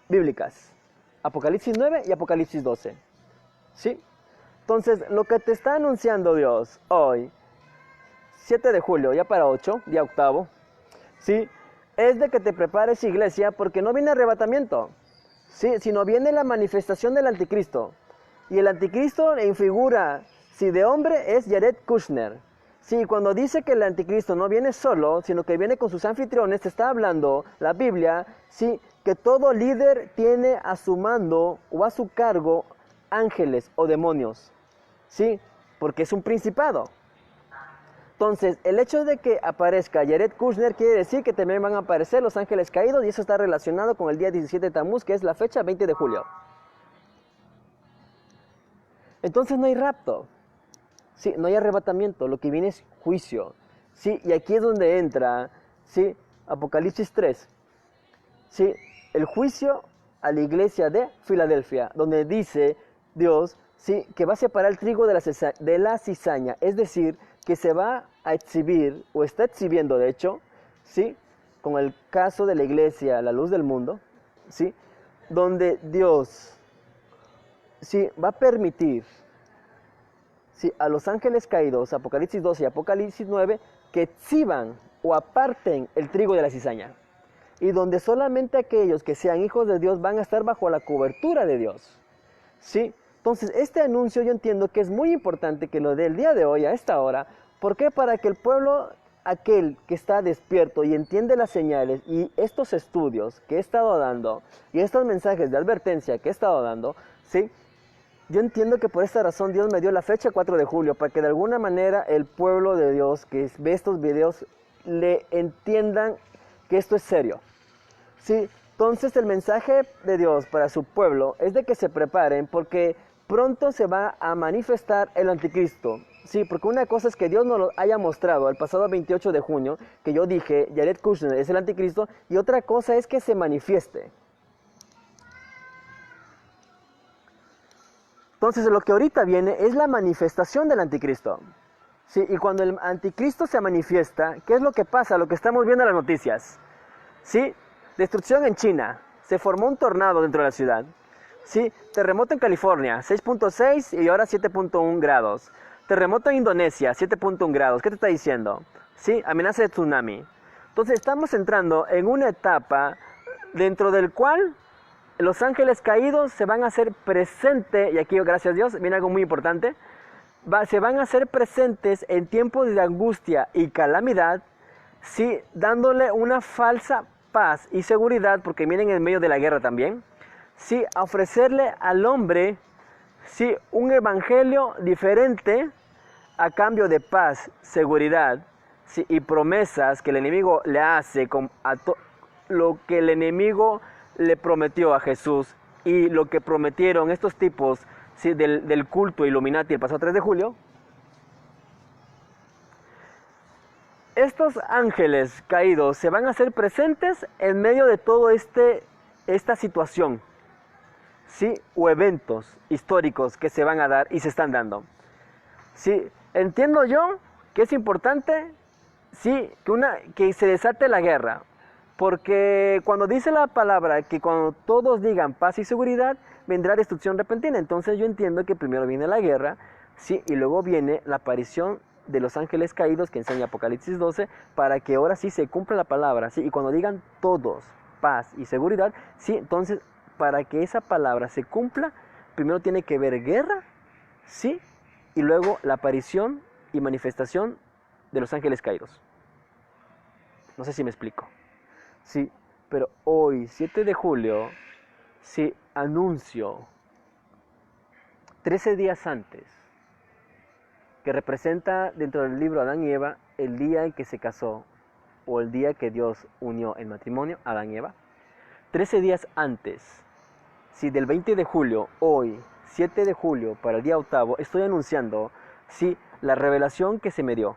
bíblicas. Apocalipsis 9 y Apocalipsis 12. ¿Sí? Entonces, lo que te está anunciando Dios hoy, 7 de julio, ya para 8, día octavo, ¿sí? Es de que te prepares, iglesia, porque no viene arrebatamiento, ¿sí? Sino viene la manifestación del anticristo. Y el anticristo en figura, si de hombre, es Jared Kushner. Sí, cuando dice que el anticristo no viene solo, sino que viene con sus anfitriones, te está hablando la Biblia, sí, que todo líder tiene a su mando o a su cargo ángeles o demonios, sí, porque es un principado. Entonces, el hecho de que aparezca Jared Kushner quiere decir que también van a aparecer los ángeles caídos, y eso está relacionado con el día 17 de Tamuz, que es la fecha 20 de julio. Entonces no hay rapto. Sí, no hay arrebatamiento, lo que viene es juicio. Sí, y aquí es donde entra, sí, Apocalipsis 3. Sí, el juicio a la iglesia de Filadelfia, donde dice Dios, sí, que va a separar el trigo de la cizaña, es decir, que se va a exhibir, o está exhibiendo de hecho, sí, con el caso de la iglesia, la luz del mundo, sí, donde Dios, sí, va a permitir, sí, a los ángeles caídos, Apocalipsis 12 y Apocalipsis 9, que exhiban o aparten el trigo de la cizaña. Y donde solamente aquellos que sean hijos de Dios van a estar bajo la cobertura de Dios. ¿Sí? Entonces, este anuncio yo entiendo que es muy importante que lo dé el día de hoy, a esta hora. ¿Por qué? Para que el pueblo, aquel que está despierto y entiende las señales y estos estudios que he estado dando, y estos mensajes de advertencia que he estado dando, ¿sí? Yo entiendo que por esta razón Dios me dio la fecha 4 de julio, para que de alguna manera el pueblo de Dios que ve estos videos le entiendan que esto es serio. Sí, entonces el mensaje de Dios para su pueblo es de que se preparen, porque pronto se va a manifestar el anticristo. Sí, porque una cosa es que Dios nos lo haya mostrado el pasado 28 de junio, que yo dije, Jared Kushner es el anticristo, y otra cosa es que se manifieste. Entonces lo que ahorita viene es la manifestación del anticristo. Sí, y cuando el anticristo se manifiesta, ¿qué es lo que pasa? Lo que estamos viendo en las noticias. Sí, destrucción en China. Se formó un tornado dentro de la ciudad. Sí, terremoto en California, 6.6 y ahora 7.1 grados. Terremoto en Indonesia, 7.1 grados. ¿Qué te está diciendo? Sí, amenaza de tsunami. Entonces estamos entrando en una etapa dentro del cual los ángeles caídos se van a hacer presentes, y aquí gracias a Dios viene algo muy importante, se van a hacer presentes en tiempos de angustia y calamidad, sí, dándole una falsa paz y seguridad, porque vienen en medio de la guerra también, sí, a ofrecerle al hombre, sí, un evangelio diferente a cambio de paz, seguridad, sí, y promesas que el enemigo le hace lo que el enemigo le prometió a Jesús y lo que prometieron estos tipos, sí, del culto Illuminati el pasado 3 de julio. Estos ángeles caídos se van a hacer presentes en medio de todo esta situación, sí, o eventos históricos que se van a dar y se están dando. Sí, entiendo yo que es importante, sí, que se desate la guerra. Porque cuando dice la palabra que cuando todos digan paz y seguridad, vendrá destrucción repentina. Entonces yo entiendo que primero viene la guerra, sí, y luego viene la aparición de los ángeles caídos que enseña Apocalipsis 12, para que ahora sí se cumpla la palabra, sí, y cuando digan todos paz y seguridad, sí, entonces para que esa palabra se cumpla, primero tiene que haber guerra, sí, y luego la aparición y manifestación de los ángeles caídos. No sé si me explico. Sí, pero hoy, 7 de julio, sí, anuncio 13 días antes, que representa dentro del libro Adán y Eva el día en que se casó, o el día que Dios unió en matrimonio Adán y Eva. 13 días antes, sí, del 20 de julio, hoy, 7 de julio, para el día octavo, estoy anunciando, sí, la revelación que se me dio.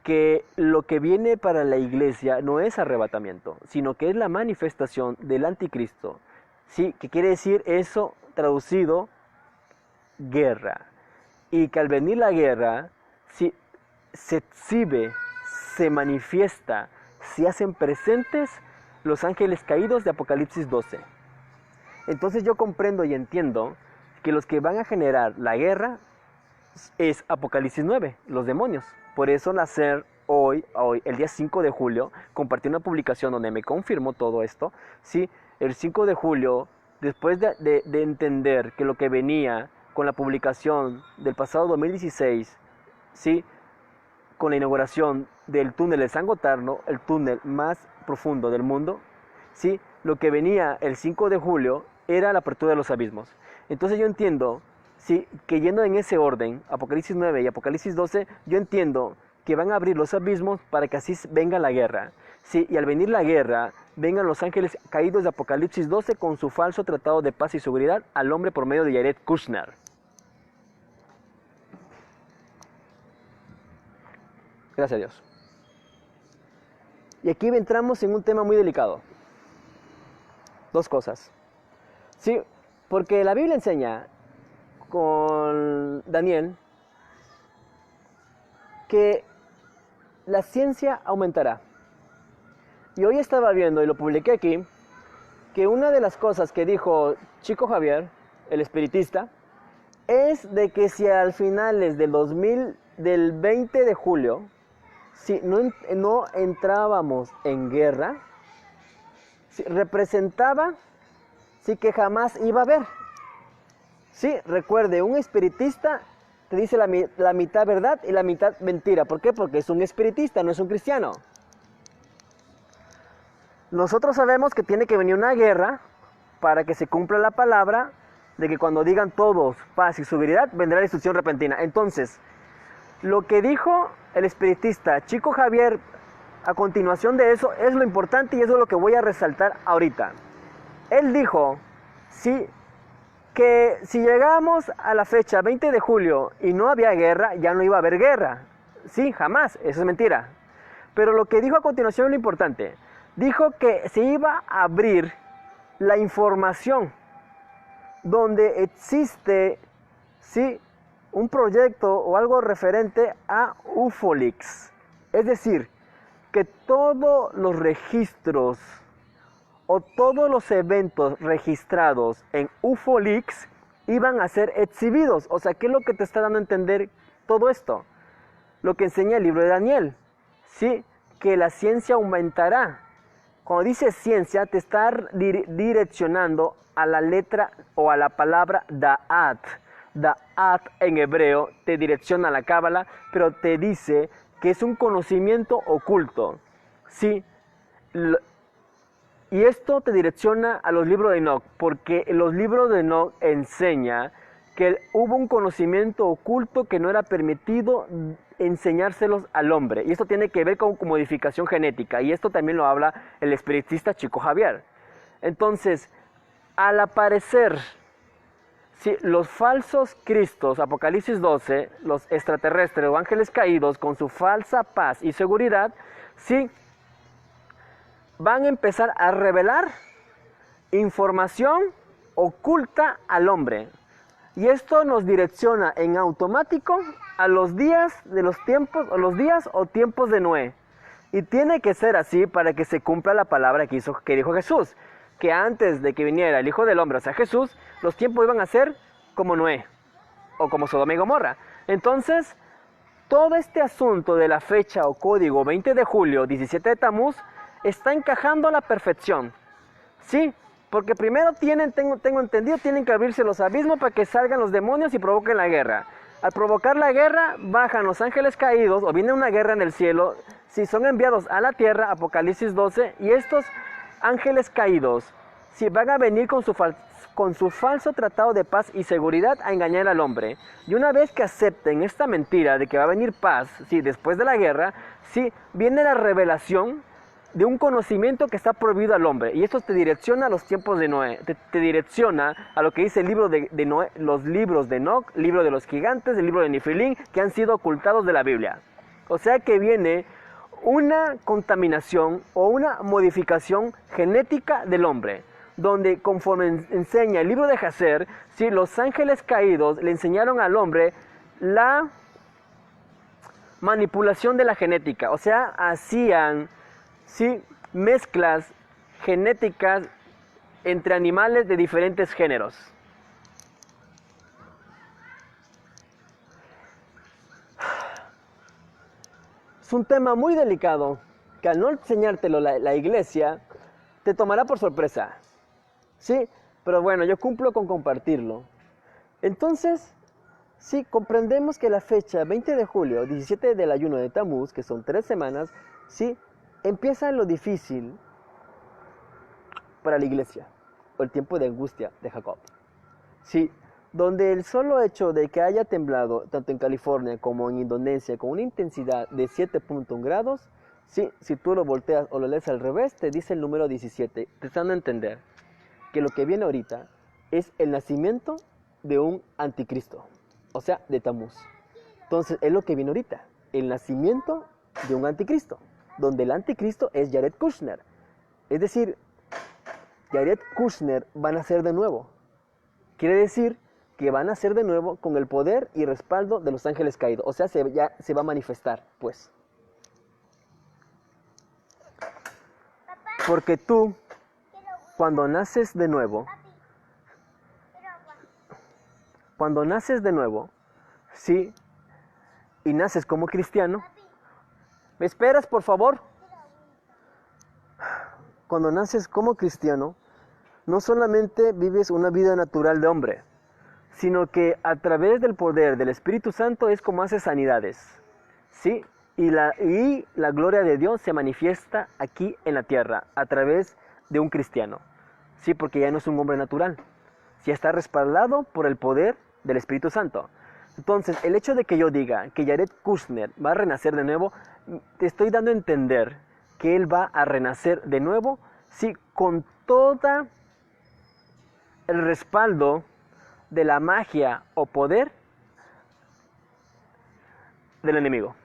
Que lo que viene para la iglesia no es arrebatamiento, sino que es la manifestación del anticristo. Sí, que quiere decir eso traducido, guerra. Y que al venir la guerra, sí, se exhibe, se manifiesta, se hacen presentes los ángeles caídos de Apocalipsis 12. Entonces yo comprendo y entiendo que los que van a generar la guerra es Apocalipsis 9, los demonios. Por eso Nacer hoy, el día 5 de julio, compartí una publicación donde me confirmó todo esto. Sí, el 5 de julio, después de entender que lo que venía con la publicación del pasado 2016, sí, con la inauguración del túnel de San Gotardo, el túnel más profundo del mundo, sí, lo que venía el 5 de julio era la apertura de los abismos. Entonces yo entiendo, sí, que yendo en ese orden, Apocalipsis 9 y Apocalipsis 12, yo entiendo que van a abrir los abismos para que así venga la guerra. Sí, y al venir la guerra, vengan los ángeles caídos de Apocalipsis 12 con su falso tratado de paz y seguridad al hombre por medio de Jared Kushner. Gracias a Dios. Y aquí entramos en un tema muy delicado. Dos cosas. Sí, porque la Biblia enseña con Daniel que la ciencia aumentará. Y hoy estaba viendo, y lo publiqué aquí, que una de las cosas que dijo Chico Javier, el espiritista, es de que si al finales del 20 de julio, si no entrábamos en guerra, si representaba, sí, que jamás iba a haber. Sí, recuerde, un espiritista te dice la mitad verdad y la mitad mentira. ¿Por qué? Porque es un espiritista, no es un cristiano. Nosotros sabemos que tiene que venir una guerra para que se cumpla la palabra de que cuando digan todos paz y seguridad, vendrá la destrucción repentina. Entonces, lo que dijo el espiritista Chico Javier a continuación de eso es lo importante y eso es lo que voy a resaltar ahorita. Él dijo, sí, que si llegamos a la fecha 20 de julio y no había guerra, ya no iba a haber guerra. Sí, jamás, eso es mentira. Pero lo que dijo a continuación es lo importante. Dijo que se iba a abrir la información donde existe, ¿sí?, un proyecto o algo referente a Ufolix. Es decir, que todos los registros o todos los eventos registrados en Ufolix iban a ser exhibidos. O sea, ¿qué es lo que te está dando a entender todo esto? Lo que enseña el libro de Daniel, ¿sí?, que la ciencia aumentará. Cuando dice ciencia, te está direccionando a la letra o a la palabra Da'at. Da'at en hebreo te direcciona a la cábala, pero te dice que es un conocimiento oculto. ¿Sí? Y esto te direcciona a los libros de Enoch, porque los libros de Enoch enseña que hubo un conocimiento oculto que no era permitido enseñárselos al hombre. Y esto tiene que ver con modificación genética. Y esto también lo habla el espiritista Chico Javier. Entonces, al aparecer, sí, los falsos cristos, Apocalipsis 12, los extraterrestres o ángeles caídos con su falsa paz y seguridad, sí, van a empezar a revelar información oculta al hombre. Y esto nos direcciona en automático a los días de los tiempos, o los días o tiempos de Noé. Y tiene que ser así para que se cumpla la palabra que dijo Jesús, que antes de que viniera el Hijo del Hombre, o sea Jesús, los tiempos iban a ser como Noé, o como Sodoma y Gomorra. Entonces, todo este asunto de la fecha o código 20 de julio, 17 de Tamuz, está encajando a la perfección. Sí, porque primero tengo entendido, tienen que abrirse los abismos para que salgan los demonios y provoquen la guerra. Al provocar la guerra, bajan los ángeles caídos, o viene una guerra en el cielo, si son enviados a la tierra, Apocalipsis 12, y estos ángeles caídos, si van a venir con su falso tratado de paz y seguridad a engañar al hombre. Y una vez que acepten esta mentira de que va a venir paz, sí, después de la guerra, sí, viene la revelación de un conocimiento que está prohibido al hombre. Y esto te direcciona a los tiempos de Noé, te direcciona a lo que dice el libro de Noé, los libros de Enoch, libro de los gigantes, el libro de Nifilín, que han sido ocultados de la Biblia. O sea que viene una contaminación o una modificación genética del hombre, donde conforme enseña el libro de Jacer, ¿sí?, los ángeles caídos le enseñaron al hombre la manipulación de la genética. O sea, hacían, sí, mezclas genéticas entre animales de diferentes géneros. Es un tema muy delicado que al no enseñártelo la iglesia te tomará por sorpresa. Sí, pero bueno, yo cumplo con compartirlo. Entonces, sí, comprendemos que la fecha 20 de julio, 17 del ayuno de Tamuz, que son 3 semanas, sí, empieza lo difícil para la iglesia, o el tiempo de angustia de Jacob. Sí, donde el solo hecho de que haya temblado, tanto en California como en Indonesia, con una intensidad de 7.1 grados, sí, si tú lo volteas o lo lees al revés, te dice el número 17, te están a entender que lo que viene ahorita es el nacimiento de un anticristo, o sea, de Tamuz. Entonces, es lo que viene ahorita, el nacimiento de un anticristo, donde el anticristo es Jared Kushner. Es decir, Jared Kushner va a nacer de nuevo. Quiere decir que van a ser de nuevo con el poder y respaldo de los ángeles caídos. O sea, ya se va a manifestar, pues. Porque tú, cuando naces de nuevo, sí, y naces como cristiano, ¿me esperas, por favor? Cuando naces como cristiano, no solamente vives una vida natural de hombre, sino que a través del poder del Espíritu Santo es como haces sanidades, ¿sí? Y la gloria de Dios se manifiesta aquí en la tierra a través de un cristiano, ¿sí? Porque ya no es un hombre natural, ya está respaldado por el poder del Espíritu Santo. Entonces, el hecho de que yo diga que Jared Kushner va a renacer de nuevo, te estoy dando a entender que él va a renacer de nuevo, sí, con toda el respaldo de la magia o poder del enemigo.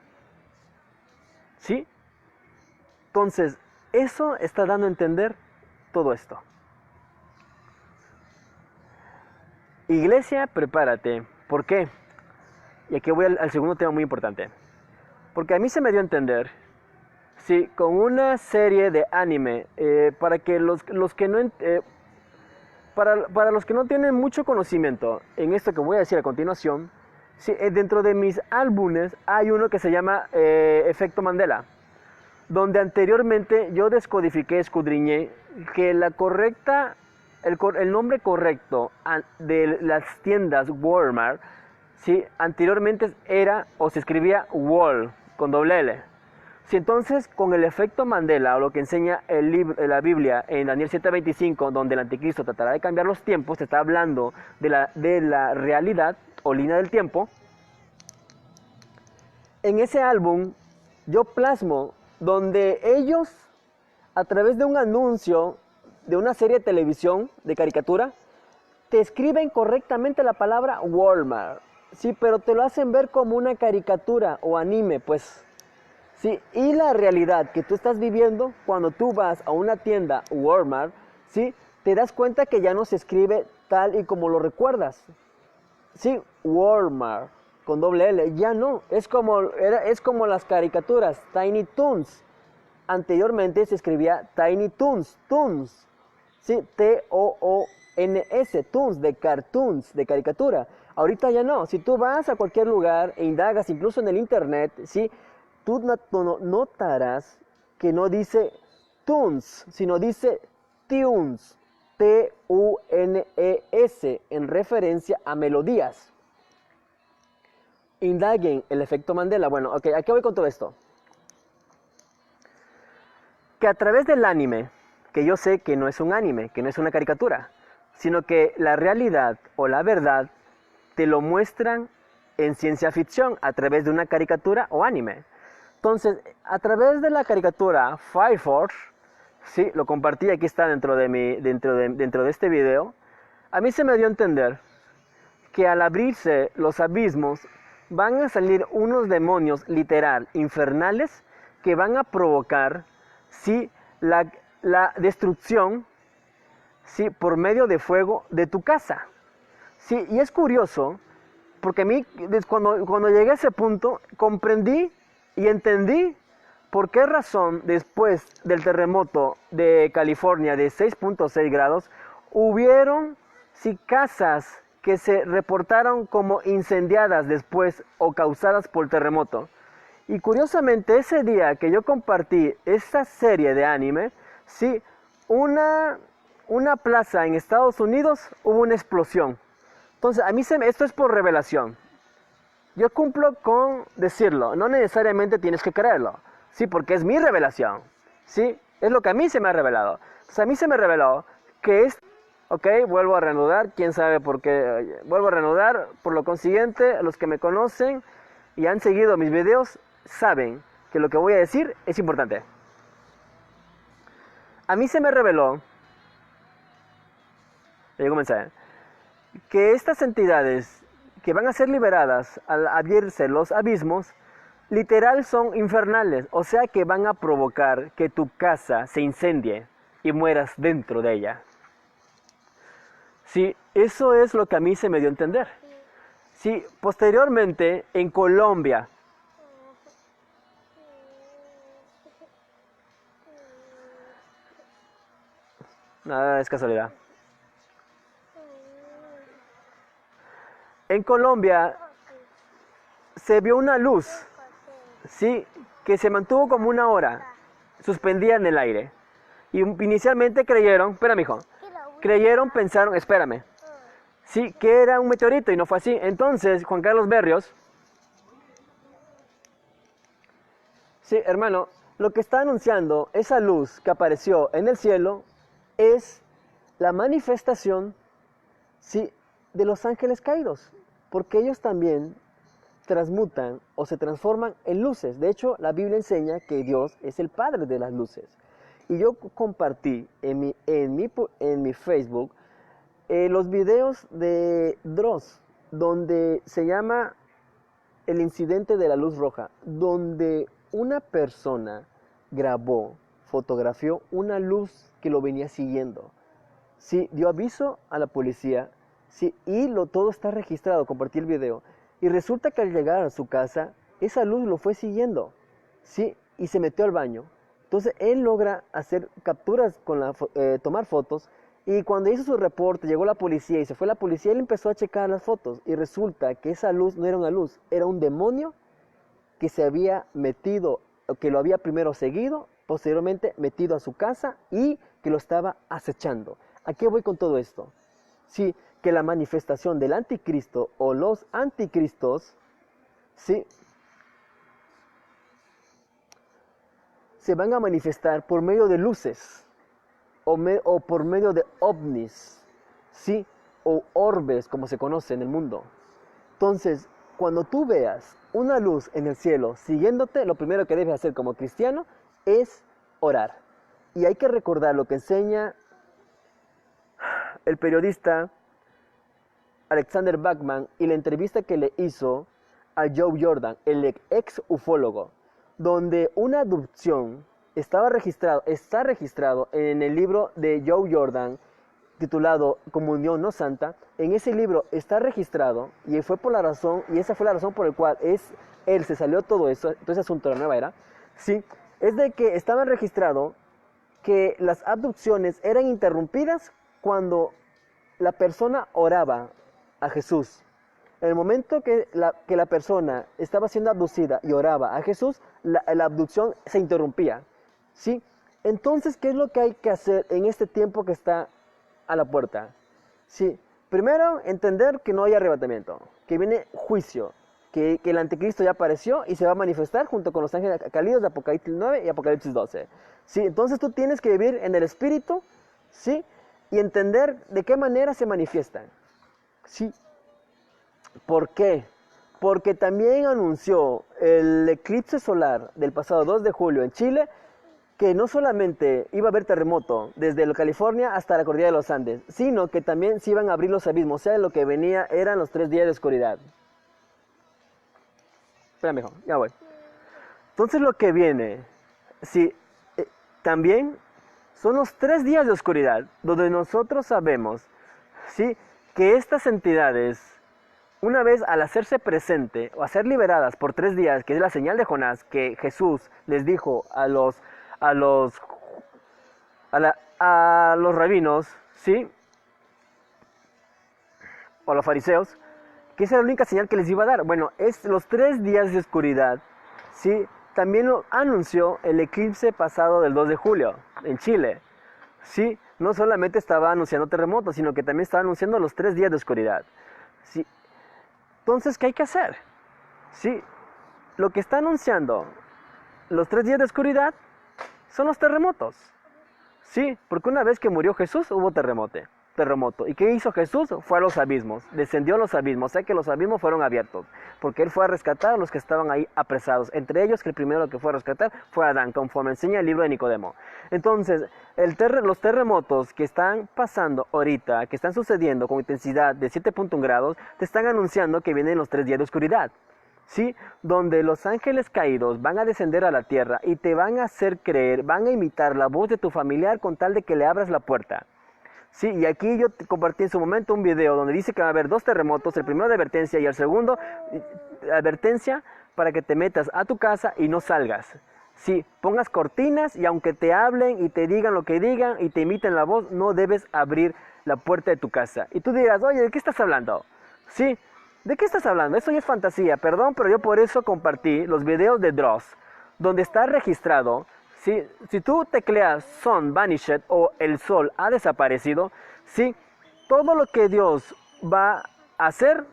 ¿Sí? Entonces, eso está dando a entender todo esto. Iglesia, prepárate. ¿Por qué? Y aquí voy al segundo tema muy importante. Porque a mí se me dio a entender, sí, con una serie de anime, para que los que no... para los que no tienen mucho conocimiento en esto que voy a decir a continuación, sí, dentro de mis álbumes hay uno que se llama Efecto Mandela, donde anteriormente yo descodifiqué, escudriñé que el nombre correcto de las tiendas Walmart, ¿sí? Anteriormente era o se escribía Wall con doble L. Si entonces con el efecto Mandela, o lo que enseña la Biblia en Daniel 7:25, donde el anticristo tratará de cambiar los tiempos, te está hablando de la realidad o línea del tiempo. En ese álbum yo plasmo donde ellos, a través de un anuncio de una serie de televisión de caricatura, te escriben correctamente la palabra Walmart, sí, pero te lo hacen ver como una caricatura o anime, pues. Sí, y la realidad que tú estás viviendo cuando tú vas a una tienda Walmart, ¿sí? Te das cuenta que ya no se escribe tal y como lo recuerdas. Sí, Walmart con doble L, ya no, es como las caricaturas, Tiny Toons. Anteriormente se escribía Tiny Toons, Toons. Sí, T-O-O-N-S, Toons, de cartoons, de caricatura. Ahorita ya no, si tú vas a cualquier lugar e indagas, incluso en el internet, ¿sí? Tú notarás que no dice Toons, sino dice Tunes, T-U-N-E-S, en referencia a melodías. Indaguen el efecto Mandela. Bueno, ok, aquí voy con todo esto. Que a través del anime, que yo sé que no es un anime, que no es una caricatura, sino que la realidad o la verdad te lo muestran en ciencia ficción a través de una caricatura o anime. Entonces, a través de la caricatura Fire Force, sí, lo compartí, aquí está dentro de este video, a mí se me dio a entender que al abrirse los abismos van a salir unos demonios literal infernales que van a provocar, sí, la destrucción, sí, por medio de fuego de tu casa. Sí, y es curioso porque a mí cuando llegué a ese punto comprendí y entendí por qué razón después del terremoto de California de 6.6 grados hubieron sí, casas que se reportaron como incendiadas después o causadas por el terremoto. Y curiosamente ese día que yo compartí esta serie de anime, sí, una plaza en Estados Unidos hubo una explosión. Entonces a mí esto es por revelación. Yo cumplo con decirlo, no necesariamente tienes que creerlo, sí, porque es mi revelación, sí, es lo que a mí se me ha revelado. Entonces a mí se me reveló que ok, vuelvo a reanudar, quién sabe por qué, vuelvo a reanudar, por lo consiguiente, los que me conocen y han seguido mis videos, saben que lo que voy a decir es importante. A mí se me reveló, ya comencé, que estas entidades que van a ser liberadas al abrirse los abismos, literal son infernales, o sea que van a provocar que tu casa se incendie y mueras dentro de ella. Sí, eso es lo que a mí se me dio a entender. Sí, posteriormente en Colombia, nada es casualidad. En Colombia se vio una luz, sí, que se mantuvo como una hora, suspendida en el aire. Y inicialmente creyeron, pensaron, espérame, sí, que era un meteorito y no fue así. Entonces, Juan Carlos Berrios, sí, hermano, lo que está anunciando esa luz que apareció en el cielo es la manifestación, sí, de los ángeles caídos, porque ellos también transmutan o se transforman en luces. De hecho, la Biblia enseña que Dios es el Padre de las luces. Y yo compartí en mi Facebook los videos de Dross, donde se llama el incidente de la luz roja, donde una persona grabó, fotografió una luz que lo venía siguiendo. Sí, dio aviso a la policía, Sí, y todo está registrado, compartí el video. Y resulta que al llegar a su casa, esa luz lo fue siguiendo, ¿sí? Y se metió al baño. Entonces él logra hacer capturas, tomar fotos, y cuando hizo su reporte, llegó la policía y se fue la policía, él empezó a checar las fotos, y resulta que esa luz no era una luz, era un demonio que se había metido, que lo había primero seguido, posteriormente metido a su casa y que lo estaba acechando. ¿A qué voy con todo esto? Sí, que la manifestación del anticristo o los anticristos, sí, se van a manifestar por medio de luces o por medio de ovnis, sí, o orbes como se conoce en el mundo. Entonces, cuando tú veas una luz en el cielo siguiéndote, lo primero que debes hacer como cristiano es orar. Y hay que recordar lo que enseña el periodista Alexander Bachman y la entrevista que le hizo a Joe Jordan, el ex ufólogo, donde una abducción está registrado en el libro de Joe Jordan titulado Comunión no Santa. En ese libro está registrado y esa fue la razón por la cual él se salió todo ese asunto de la nueva era, sí, es de que estaba registrado que las abducciones eran interrumpidas cuando la persona oraba a Jesús. En el momento que la persona estaba siendo abducida y oraba a Jesús, la abducción se interrumpía, ¿sí? Entonces, ¿qué es lo que hay que hacer en este tiempo que está a la puerta? Sí, primero, entender que no hay arrebatamiento, que viene juicio, que el anticristo ya apareció y se va a manifestar junto con los ángeles caídos de Apocalipsis 9 y Apocalipsis 12. Sí, entonces tú tienes que vivir en el Espíritu, ¿sí? Y entender de qué manera se manifiestan, ¿sí? ¿Por qué? Porque también anunció el eclipse solar del pasado 2 de julio en Chile, que no solamente iba a haber terremoto desde California hasta la cordillera de los Andes, sino que también se iban a abrir los abismos, o sea, lo que venía eran los 3 días de oscuridad. Espera, mijo, ya voy. Entonces lo que viene, sí, también son los 3 días de oscuridad, donde nosotros sabemos, sí, que estas entidades, una vez al hacerse presente o a ser liberadas por 3 días, que es la señal de Jonás, que Jesús les dijo a los rabinos, ¿sí? O a los fariseos, que esa era la única señal que les iba a dar. Bueno, es los 3 días de oscuridad, ¿sí? También lo anunció el eclipse pasado del 2 de julio en Chile, ¿sí? No solamente estaba anunciando terremotos, sino que también estaba anunciando los 3 días de oscuridad, ¿sí? Entonces, ¿qué hay que hacer? ¿Sí? Lo que está anunciando los 3 días de oscuridad son los terremotos. Sí, porque una vez que murió Jesús hubo terremoto. ¿Y qué hizo Jesús? Fue a los abismos, descendió a los abismos, o sea que los abismos fueron abiertos, porque Él fue a rescatar a los que estaban ahí apresados, entre ellos que el primero que fue a rescatar fue Adán, conforme enseña el libro de Nicodemo. Entonces, los terremotos que están pasando ahorita, que están sucediendo con intensidad de 7.1 grados, te están anunciando que vienen los 3 días de oscuridad. ¿Sí? Donde los ángeles caídos van a descender a la tierra y te van a hacer creer, van a imitar la voz de tu familiar con tal de que le abras la puerta. Sí, y aquí yo te compartí en su momento un video donde dice que va a haber 2 terremotos, el primero de advertencia y el segundo advertencia para que te metas a tu casa y no salgas. Sí, pongas cortinas y aunque te hablen y te digan lo que digan y te imiten la voz, no debes abrir la puerta de tu casa. Y tú dirás, oye, ¿de qué estás hablando? Sí, ¿de qué estás hablando? Eso ya es fantasía, perdón, pero yo por eso compartí los videos de Dross, donde está registrado. ¿Sí? Si tú tecleas Sun Vanished o el sol ha desaparecido, ¿sí? Todo lo que Dios va a hacer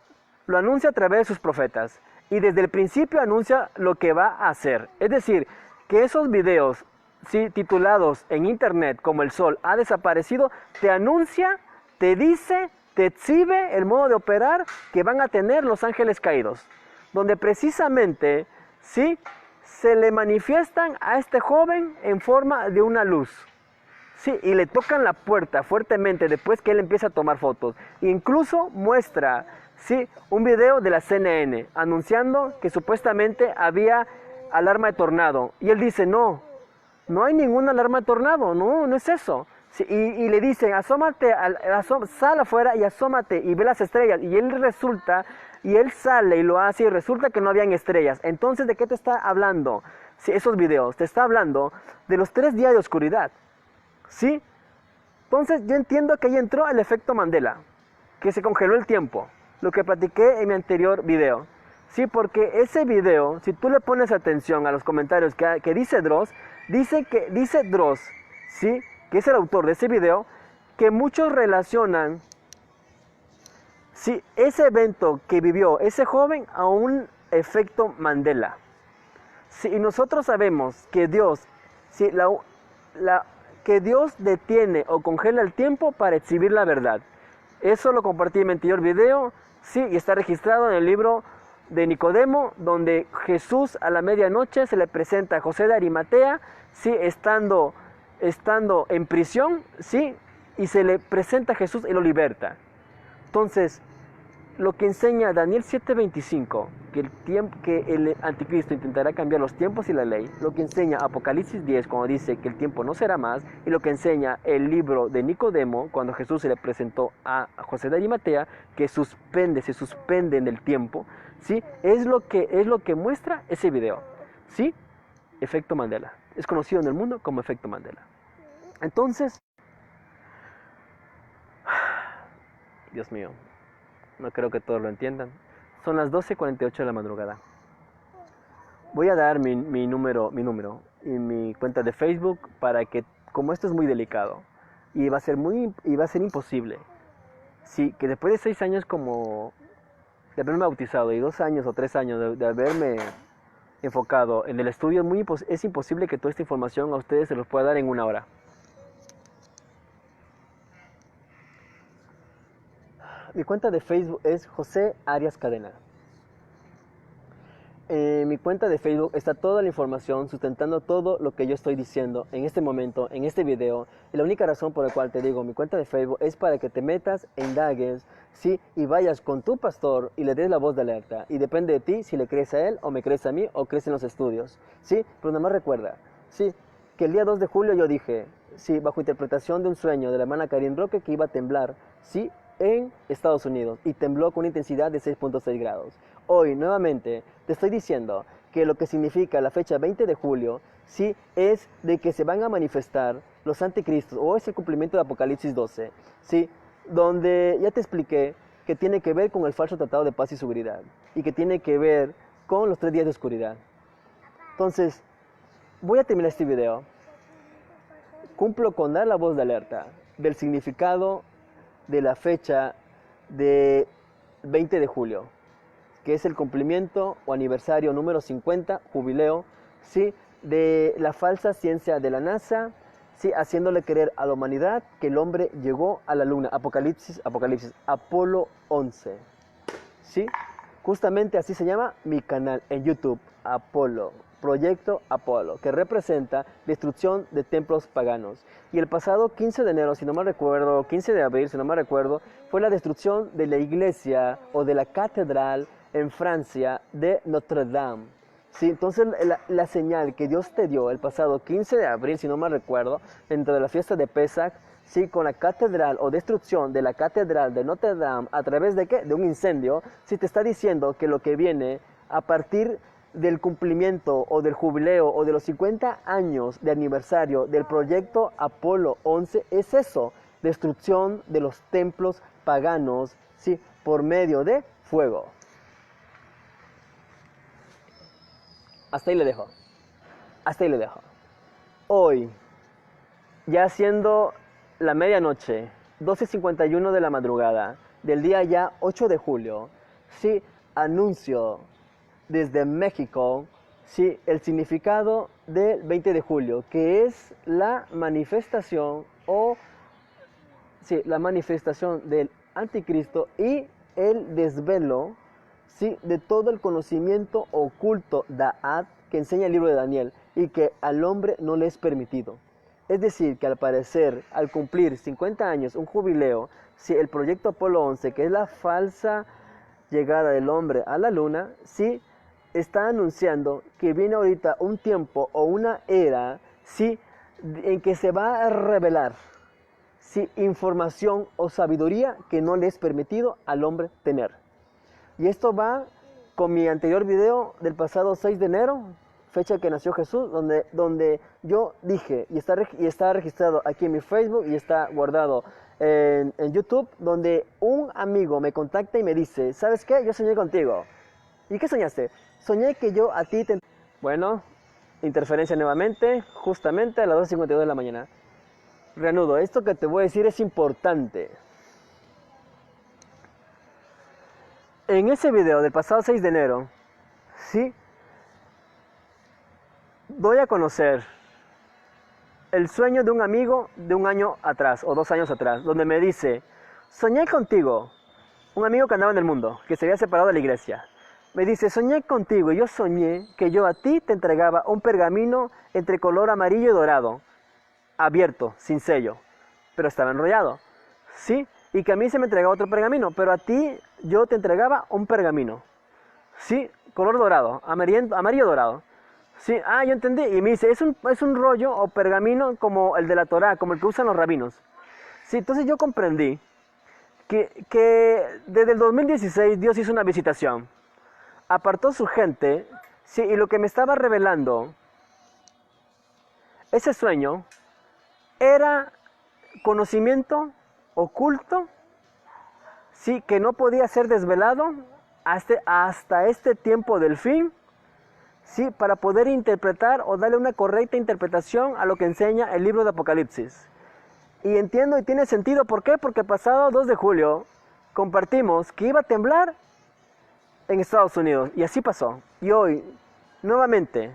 lo anuncia a través de sus profetas. Y desde el principio anuncia lo que va a hacer. Es decir, que esos videos, ¿sí?, titulados en internet como el sol ha desaparecido, te anuncia, te dice, te exhibe el modo de operar que van a tener los ángeles caídos. Donde precisamente, ¿sí?, se le manifiestan a este joven en forma de una luz. Sí, y le tocan la puerta fuertemente después que él empieza a tomar fotos. Incluso muestra, sí, un video de la CNN anunciando que supuestamente había alarma de tornado. Y él dice, no hay ninguna alarma de tornado, no es eso. Sí, y le dicen, asómate, sal afuera y asómate y ve las estrellas. Y él sale y lo hace y resulta que no habían estrellas. Entonces, ¿de qué te está hablando? Sí, esos videos, te está hablando de los 3 días de oscuridad. ¿Sí? Entonces, yo entiendo que ahí entró el efecto Mandela, que se congeló el tiempo, lo que platiqué en mi anterior video. Sí, porque ese video, si tú le pones atención a los comentarios que dice Dross, dice Dross, ¿sí?, que es el autor de ese video, que muchos relacionan, sí, ese evento que vivió ese joven a un efecto Mandela. Sí, y nosotros sabemos que Dios, sí, que Dios detiene o congela el tiempo para exhibir la verdad. Eso lo compartí en mi anterior video, sí, y está registrado en el libro de Nicodemo, donde Jesús a la medianoche se le presenta a José de Arimatea, sí, estando en prisión, sí, y se le presenta a Jesús y lo liberta. Entonces, lo que enseña Daniel 7:25, que el anticristo intentará cambiar los tiempos y la ley, lo que enseña Apocalipsis 10 cuando dice que el tiempo no será más, y lo que enseña el libro de Nicodemo cuando Jesús se le presentó a José de Arimatea, que se suspende en el tiempo, ¿sí?, es lo que muestra ese video, ¿sí? Efecto Mandela. Es conocido en el mundo como efecto Mandela. Entonces, Dios mío, no creo que todos lo entiendan. Son las 12:48 de la madrugada. Voy a dar mi número y mi cuenta de Facebook para que, como esto es muy delicado y va a ser imposible, sí, que después de 6 años de haberme bautizado y 2 años o 3 años de haberme enfocado en el estudio, es imposible que toda esta información a ustedes se los pueda dar en 1 hora. Mi cuenta de Facebook es José Arias Cadena. En mi cuenta de Facebook está toda la información sustentando todo lo que yo estoy diciendo en este momento, en este video. Y la única razón por la cual te digo mi cuenta de Facebook es para que te metas, indagues, ¿sí?, y vayas con tu pastor y le des la voz de alerta. Y depende de ti si le crees a él o me crees a mí o crees en los estudios, ¿sí? Pero nada más recuerda, ¿sí?, que el día 2 de julio yo dije, sí, bajo interpretación de un sueño de la hermana Karin Roque, que iba a temblar, ¿sí?, en Estados Unidos, y tembló con una intensidad de 6.6 grados. Hoy, nuevamente, te estoy diciendo que lo que significa la fecha 20 de julio, sí, es de que se van a manifestar los anticristos, o es el cumplimiento de Apocalipsis 12, sí, donde ya te expliqué que tiene que ver con el falso tratado de paz y seguridad, y que tiene que ver con los 3 días de oscuridad. Entonces, voy a terminar este video. Cumplo con dar la voz de alerta del significado de la fecha de 20 de julio, que es el cumplimiento o aniversario número 50, jubileo, ¿sí?, de la falsa ciencia de la NASA, ¿sí?, haciéndole creer a la humanidad que el hombre llegó a la luna. Apocalipsis, Apolo 11, ¿sí? Justamente así se llama mi canal en YouTube, Apolo, Proyecto Apolo, que representa destrucción de templos paganos. Y el pasado 15 de enero, si no me recuerdo, 15 de abril, si no me recuerdo, fue la destrucción de la iglesia o de la catedral en Francia de Notre Dame. Sí, entonces la señal que Dios te dio el pasado 15 de abril, si no me recuerdo, dentro de la fiesta de Pesach, sí, con la catedral o destrucción de la catedral de Notre Dame, ¿a través de qué? De un incendio. Sí, te está diciendo que lo que viene a partir del cumplimiento o del jubileo o de los 50 años de aniversario del proyecto Apolo 11 es eso, destrucción de los templos paganos, sí, por medio de fuego. Hasta ahí le dejo. Hoy, ya siendo la medianoche, 12:51 de la madrugada, del día ya 8 de julio, sí, anuncio desde México, sí, el significado del 20 de julio, que es la manifestación la manifestación del anticristo y el desvelo, sí, de todo el conocimiento oculto Da'at que enseña el libro de Daniel y que al hombre no le es permitido. Es decir, que al parecer, al cumplir 50 años, un jubileo, sí, el proyecto Apolo 11, que es la falsa llegada del hombre a la luna, sí, está anunciando que viene ahorita un tiempo o una era, sí, en que se va a revelar, sí, información o sabiduría que no le es permitido al hombre tener. Y esto va con mi anterior video del pasado 6 de enero, fecha que nació Jesús, donde yo dije, y está registrado aquí en mi Facebook y está guardado en YouTube, donde un amigo me contacta y me dice, ¿sabes qué? Yo soñé contigo. ¿Y qué soñaste? Soñé que yo a ti te... Bueno, interferencia nuevamente, justamente a las 2:52 de la mañana. Reanudo, esto que te voy a decir es importante. En ese video del pasado 6 de enero, sí, doy a conocer el sueño de un amigo de un año atrás o 2 años atrás, donde me dice, soñé contigo, un amigo que andaba en el mundo, que se había separado de la iglesia. Me dice, soñé contigo y yo soñé que yo a ti te entregaba un pergamino entre color amarillo y dorado, abierto, sin sello, pero estaba enrollado, ¿sí? Y que a mí se me entregaba otro pergamino, pero a ti yo te entregaba un pergamino, ¿sí? Color dorado, amarillo dorado. Sí, yo entendí. Y me dice, es un rollo o pergamino como el de la Torá, como el que usan los rabinos. Sí, entonces yo comprendí que desde el 2016 Dios hizo una visitación. Apartó su gente, sí, y lo que me estaba revelando, ese sueño, era conocimiento oculto, sí, que no podía ser desvelado hasta este tiempo del fin, sí, para poder interpretar o darle una correcta interpretación a lo que enseña el libro de Apocalipsis. Y entiendo y tiene sentido, ¿por qué? Porque pasado 2 de julio compartimos que iba a temblar en Estados Unidos, y así pasó. Y hoy, nuevamente,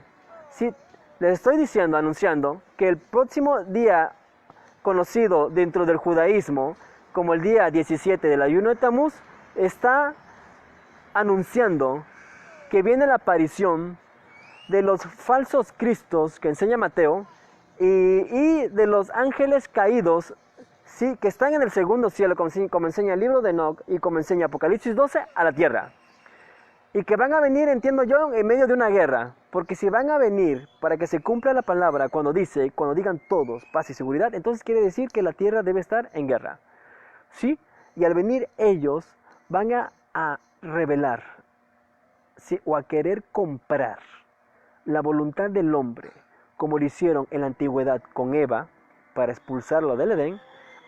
sí, les estoy diciendo, anunciando, que el próximo día conocido dentro del judaísmo como el día 17 del ayuno de Tamuz, está anunciando que viene la aparición de los falsos cristos que enseña Mateo y de los ángeles caídos, sí, que están en el segundo cielo, como enseña el libro de Enoch y como enseña Apocalipsis 12, a la tierra. Y que van a venir, entiendo yo, en medio de una guerra. Porque si van a venir para que se cumpla la palabra cuando digan todos paz y seguridad, entonces quiere decir que la tierra debe estar en guerra. ¿Sí? Y al venir ellos van a revelar, ¿sí? O a querer comprar la voluntad del hombre, como lo hicieron en la antigüedad con Eva, para expulsarlo del Edén,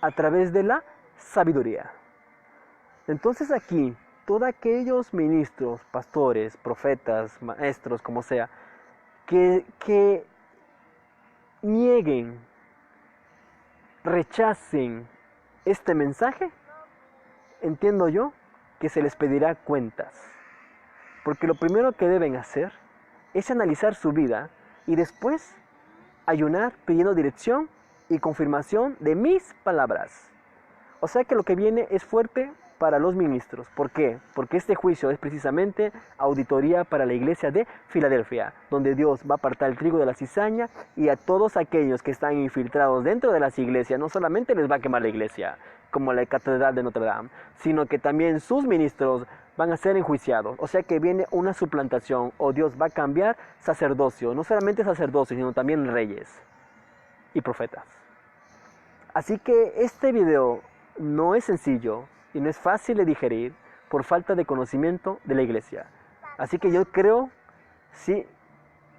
a través de la sabiduría. Entonces aquí, todos aquellos ministros, pastores, profetas, maestros, como sea, que nieguen, rechacen este mensaje, entiendo yo que se les pedirá cuentas. Porque lo primero que deben hacer es analizar su vida y después ayunar pidiendo dirección y confirmación de mis palabras. O sea que lo que viene es fuerte para los ministros. ¿Por qué? Porque este juicio es precisamente auditoría para la iglesia de Filadelfia, donde Dios va a apartar el trigo de la cizaña, y a todos aquellos que están infiltrados dentro de las iglesias, no solamente les va a quemar la iglesia, como la catedral de Notre Dame, sino que también sus ministros van a ser enjuiciados. O sea que viene una suplantación, o Dios va a cambiar sacerdocio, no solamente sacerdocio, sino también reyes y profetas. Así que este video no es sencillo y no es fácil de digerir por falta de conocimiento de la iglesia. Así que yo creo, sí,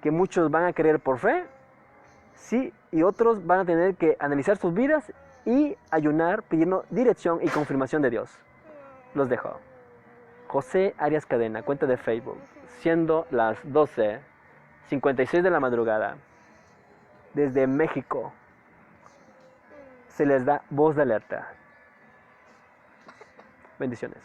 que muchos van a creer por fe, sí, y otros van a tener que analizar sus vidas y ayunar pidiendo dirección y confirmación de Dios. Los dejo. José Arias Cadena, cuenta de Facebook, siendo las 12:56 de la madrugada, desde México, se les da voz de alerta. Bendiciones.